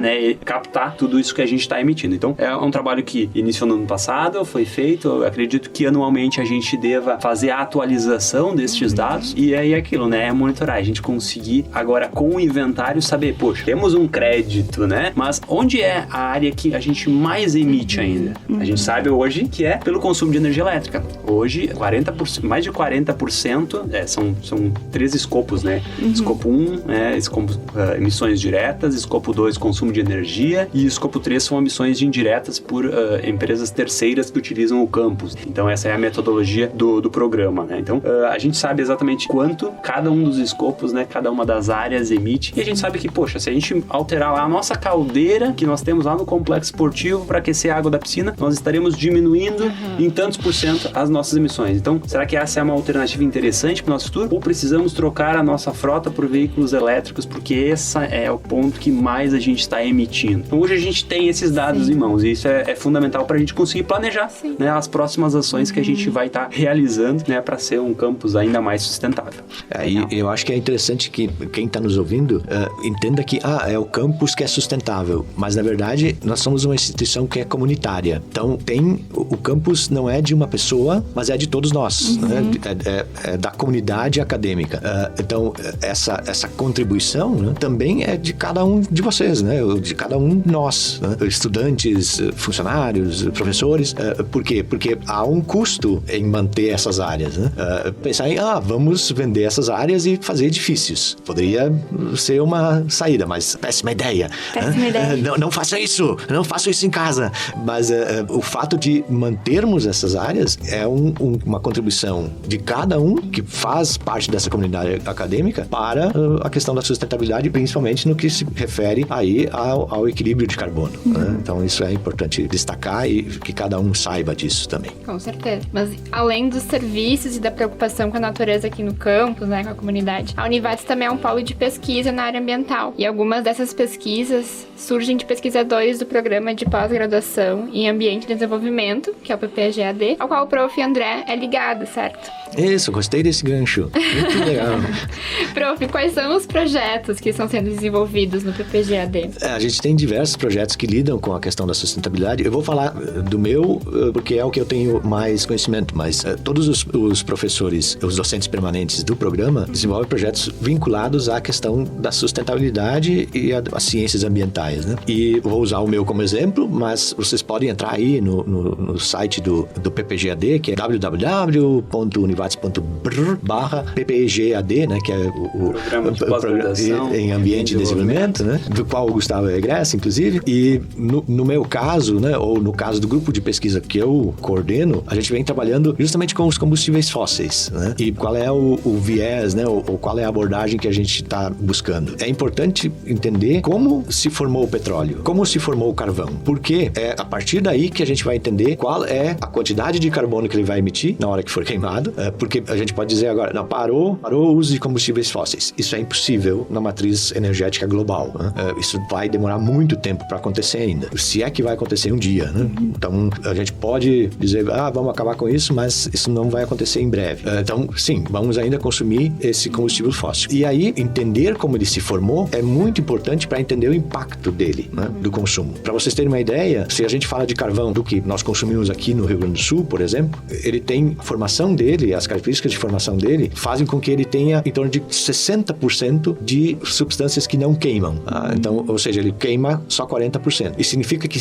né, e captar tudo isso que a gente está emitindo. Então, é um trabalho que iniciou no ano passado, foi feito, eu acredito que anualmente a gente deva fazer a atualização destes dados, e aí aquilo, né, é monitorar, a gente conseguir agora com o inventário saber, poxa, temos um crédito, né? Mas onde é a área que a gente mais emite ainda? A gente sabe hoje que é pelo consumo de energia elétrica. Hoje, 40%, mais de 40%, são 3 escopos, né? Escopo 1, emissões diretas, escopo 2, consumo de energia, e escopo 3 são emissões indiretas por empresas terceiras que utilizam o campus. Então, essa é a metodologia do programa, né? Então, a gente sabe exatamente quanto cada um dos escopos, né? Cada uma das áreas emite, e a gente sabe que, poxa, se a gente alterar lá a nossa caldeira que nós temos lá no complexo esportivo para aquecer a água da piscina, nós estaremos diminuindo em tantos por cento as nossas emissões. Então, será que essa é uma alternativa interessante para o nosso futuro? Ou precisamos trocar a nossa frota por veículos elétricos, porque esse é o ponto que mais a gente está emitindo? Então, hoje a gente tem esses dados em mãos, e isso é fundamental para a gente conseguir planejar, né, as próximas ações que a gente vai estar realizando, né, para ser um campus ainda mais sustentável. E eu acho que é interessante que quem está nos ouvindo entenda que é o campus que é sustentável, mas na verdade nós somos uma instituição que é comunitária. Então o campus não é de uma pessoa, mas é de todos nós, né? É da comunidade acadêmica. Então essa contribuição, né, também é de cada um de vocês, né? De cada um de nós, né? Estudantes, funcionários, professores. Por quê? Porque há um custo em manter essas áreas, né? Pensar em, vamos vender essas áreas e fazer edifícios. Poderia ser uma saída, mas péssima ideia. Péssima ideia. Não faça isso! Não faça isso em casa! Mas o fato de mantermos essas áreas é uma contribuição de cada um que faz parte dessa comunidade acadêmica para a questão da sustentabilidade, principalmente no que se refere aí ao equilíbrio de carbono. Né? Então, isso é importante destacar e que cada um saiba disso também. Com certeza. Mas, além dos serviços e da preocupação com a natureza aqui no campus, né, com a comunidade, a Univates também é um polo de pesquisa na área ambiental. E algumas dessas pesquisas surgem de pesquisadores do programa de pós-graduação em Ambiente e Desenvolvimento, que é o PPGAD, ao qual o prof. André é ligado, certo? Isso, gostei desse gancho. Muito legal. Prof, quais são os projetos que estão sendo desenvolvidos no PPGAD? A gente tem diversos projetos que lidam com a questão da sustentabilidade. Eu vou falar do meu, porque é o que eu tenho mais conhecimento, mas todos os professores, os docentes permanentes do programa, desenvolvem projetos vinculados à questão da sustentabilidade e às ciências ambientais, né? E vou usar o meu como exemplo, mas vocês podem entrar aí no site do PPGAD, que é www.univates.br/PPGAD, né? Que é o Programa de Pós-Graduação em Ambiente e Desenvolvimento, né? Do qual o Gustavo é egresso, inclusive. E no meu caso, né? Ou no caso do grupo de pesquisa que eu coordeno, a gente vem trabalhando justamente com os combustíveis fósseis, né? E qual é o viés, né? Ou qual é a abordagem que a gente está buscando. É importante entender como se formou o petróleo, como se formou o carvão, porque é a partir daí que a gente vai entender qual é a quantidade de carbono que ele vai emitir na hora que for queimado, porque a gente pode dizer agora, não, parou o uso de combustíveis fósseis. Isso é impossível na matriz energética global, né? Isso vai demorar muito tempo para acontecer ainda, se é que vai acontecer um dia, né? Então, a gente pode dizer, vamos acabar com isso, mas isso não vai acontecer em breve. Então, sim, vamos ainda consumir esse combustível fóssil. E aí, entender como ele se formou é muito importante para entender o impacto dele, né, do consumo. Para vocês terem uma ideia, se a gente fala de carvão, do que nós consumimos aqui no Rio Grande do Sul, por exemplo, ele tem formação dele, as características de formação dele fazem com que ele tenha em torno de 60% de substâncias que não queimam. Então, ou seja, ele queima só 40%. Isso significa que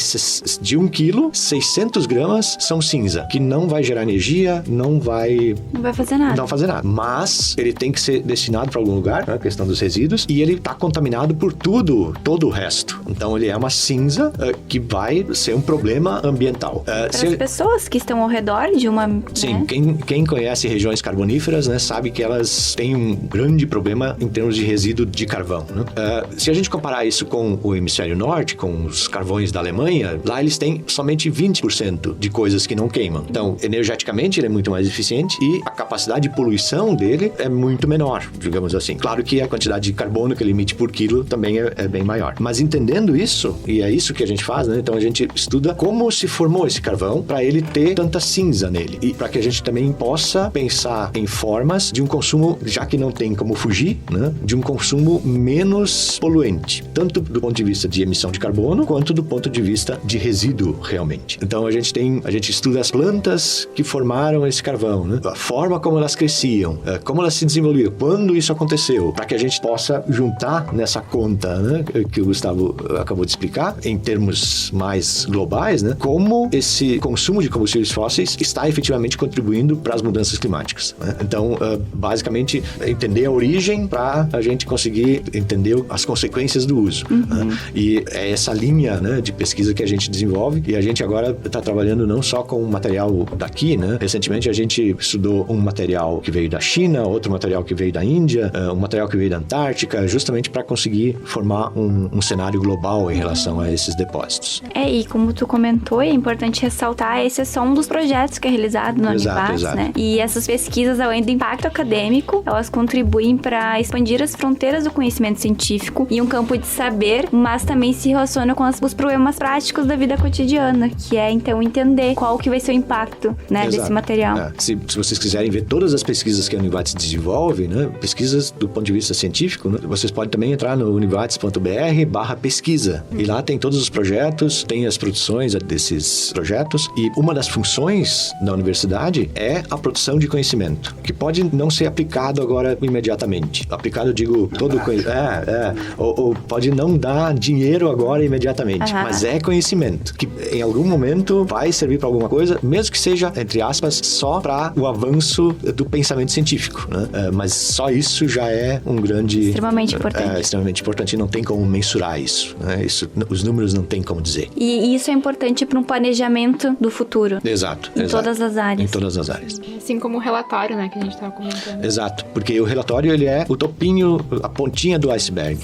de 1 quilo, 600 gramas são cinza, que não vai gerar energia, não vai fazer nada. Não vai fazer nada. Mas ele tem que ser destinado para algum lugar, né, a questão dos resíduos, e ele está contaminado por todo o resto. Então, ele é uma cinza que vai ser um problema ambiental. Para as pessoas que estão ao redor de uma... Sim, né? Quem conhece regiões carboníferas, né, sabe que elas têm um grande problema em termos de resíduo de carvão, né? Se a gente comparar isso com o hemisfério norte, com os carvões da Alemanha, lá eles têm somente 20% de coisas que não queimam. Então, energeticamente, ele é muito mais eficiente e a capacidade de poluição dele é muito menor, digamos assim. Claro que a quantidade de carbono que ele emite por quilo também é bem maior. Mas entendendo isso, e é isso que a gente faz, né? Então, a gente estuda como se formou esse carvão para ele ter tanta cinza nele. E para que a gente também possa pensar em formas de um consumo, já que não tem como fugir, né? De um consumo menos poluente. Tanto do ponto de vista de emissão de carbono, quanto do ponto de vista de resíduo, realmente. Então, a gente estuda as plantas que formaram esse carvão, né? A forma como elas cresciam, como elas se desenvolviam, quando isso aconteceu, para que a gente possa juntar nessa conta, né, que o Gustavo acabou de explicar, em termos mais globais, né, como esse consumo de combustíveis fósseis está efetivamente contribuindo para as mudanças climáticas, né? Então, basicamente, entender a origem para a gente conseguir entender as consequências do uso. Né? E é essa linha, né, de pesquisa que a gente desenvolve, e a gente agora está trabalhando não só com material daqui, né? Recentemente a gente estudou um material que veio da China, outro material que veio da Índia, um material que veio da Antártica, justamente para conseguir formar um cenário global em relação a esses depósitos. E como tu comentou, é importante ressaltar, esse é só um dos projetos que é realizado no Univates, né? E essas pesquisas, além do impacto acadêmico, elas contribuem para expandir as fronteiras do conhecimento científico e um campo de saber, mas também se relacionam com os problemas práticos da vida cotidiana, que é, então, entender qual que vai ser o impacto, né, desse material. Se vocês quiserem ver todas as pesquisas que a Univates desenvolve, né, pesquisas do ponto de vista científico, né, vocês podem também entrar no univates.br/pesquisa. E lá tem todos os projetos, tem as produções desses projetos, e uma das funções da universidade é a produção de conhecimento, que pode não ser aplicado agora imediatamente. Aplicado, eu digo, todo conhecimento. Ou pode não dar dinheiro agora imediatamente, mas é conhecimento, que em algum momento vai servir para alguma coisa, mesmo que seja, entre aspas, só para o avanço do pensamento científico, né? Mas só isso já é um grande... Extremamente importante. Extremamente importante, e não tem como mensurar isso, né? Os números não tem como dizer. E isso é importante para um planejamento do futuro. Exato. Em todas as áreas. Em todas as áreas. Assim como o relatório, né, que a gente estava comentando. Exato, porque o relatório, ele é o topinho, a pontinha do iceberg.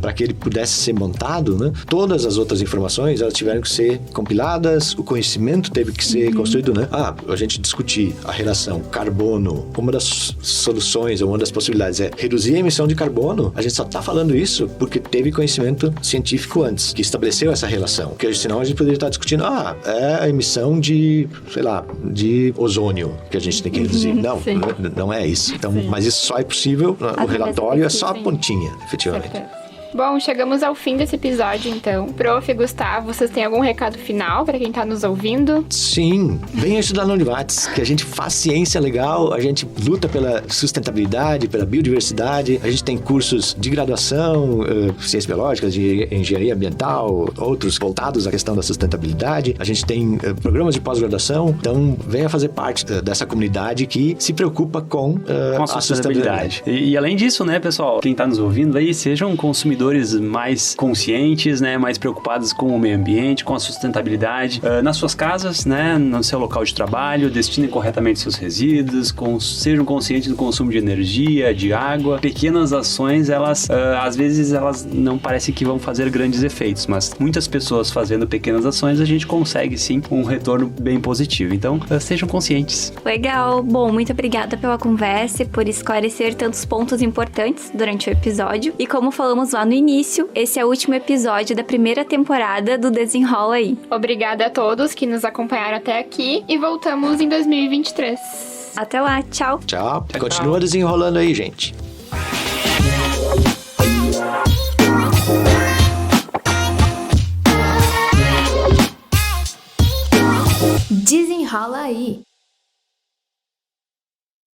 Para que ele pudesse ser montado, né, todas as outras informações, elas tiveram que ser compiladas, o conhecimento teve que ser construído, né? A gente discutir a relação carbono, uma das soluções, ou uma das possibilidades é reduzir a emissão de carbono. A gente só está falando isso porque teve conhecimento científico antes, que estabeleceu essa relação. Porque senão a gente poderia estar discutindo, é a emissão de, sei lá, de ozônio que a gente tem que reduzir. Não é isso. Então, mas isso só é possível, o relatório é só a pontinha, efetivamente. Bom, chegamos ao fim desse episódio, então. Prof. Gustavo, vocês têm algum recado final para quem está nos ouvindo? Sim, venha estudar no Univates, que a gente faz ciência legal, a gente luta pela sustentabilidade, pela biodiversidade, a gente tem cursos de graduação, ciências biológicas, de engenharia ambiental, outros voltados à questão da sustentabilidade, a gente tem programas de pós-graduação, então venha fazer parte dessa comunidade que se preocupa com a sustentabilidade. E além disso, né, pessoal, quem está nos ouvindo aí, sejam consumidores mais conscientes, né, mais preocupados com o meio ambiente, com a sustentabilidade, nas suas casas, né, no seu local de trabalho, destinem corretamente seus resíduos, sejam conscientes do consumo de energia, de água. Pequenas ações, elas, às vezes, elas não parecem que vão fazer grandes efeitos, mas muitas pessoas fazendo pequenas ações, a gente consegue, sim, um retorno bem positivo. Então, sejam conscientes. Legal. Bom, muito obrigada pela conversa e por esclarecer tantos pontos importantes durante o episódio. E como falamos lá no início, esse é o último episódio da primeira temporada do Desenrola Aí. Obrigada a todos que nos acompanharam até aqui e voltamos em 2023. Até lá, tchau. Tchau. Continua desenrolando aí, gente.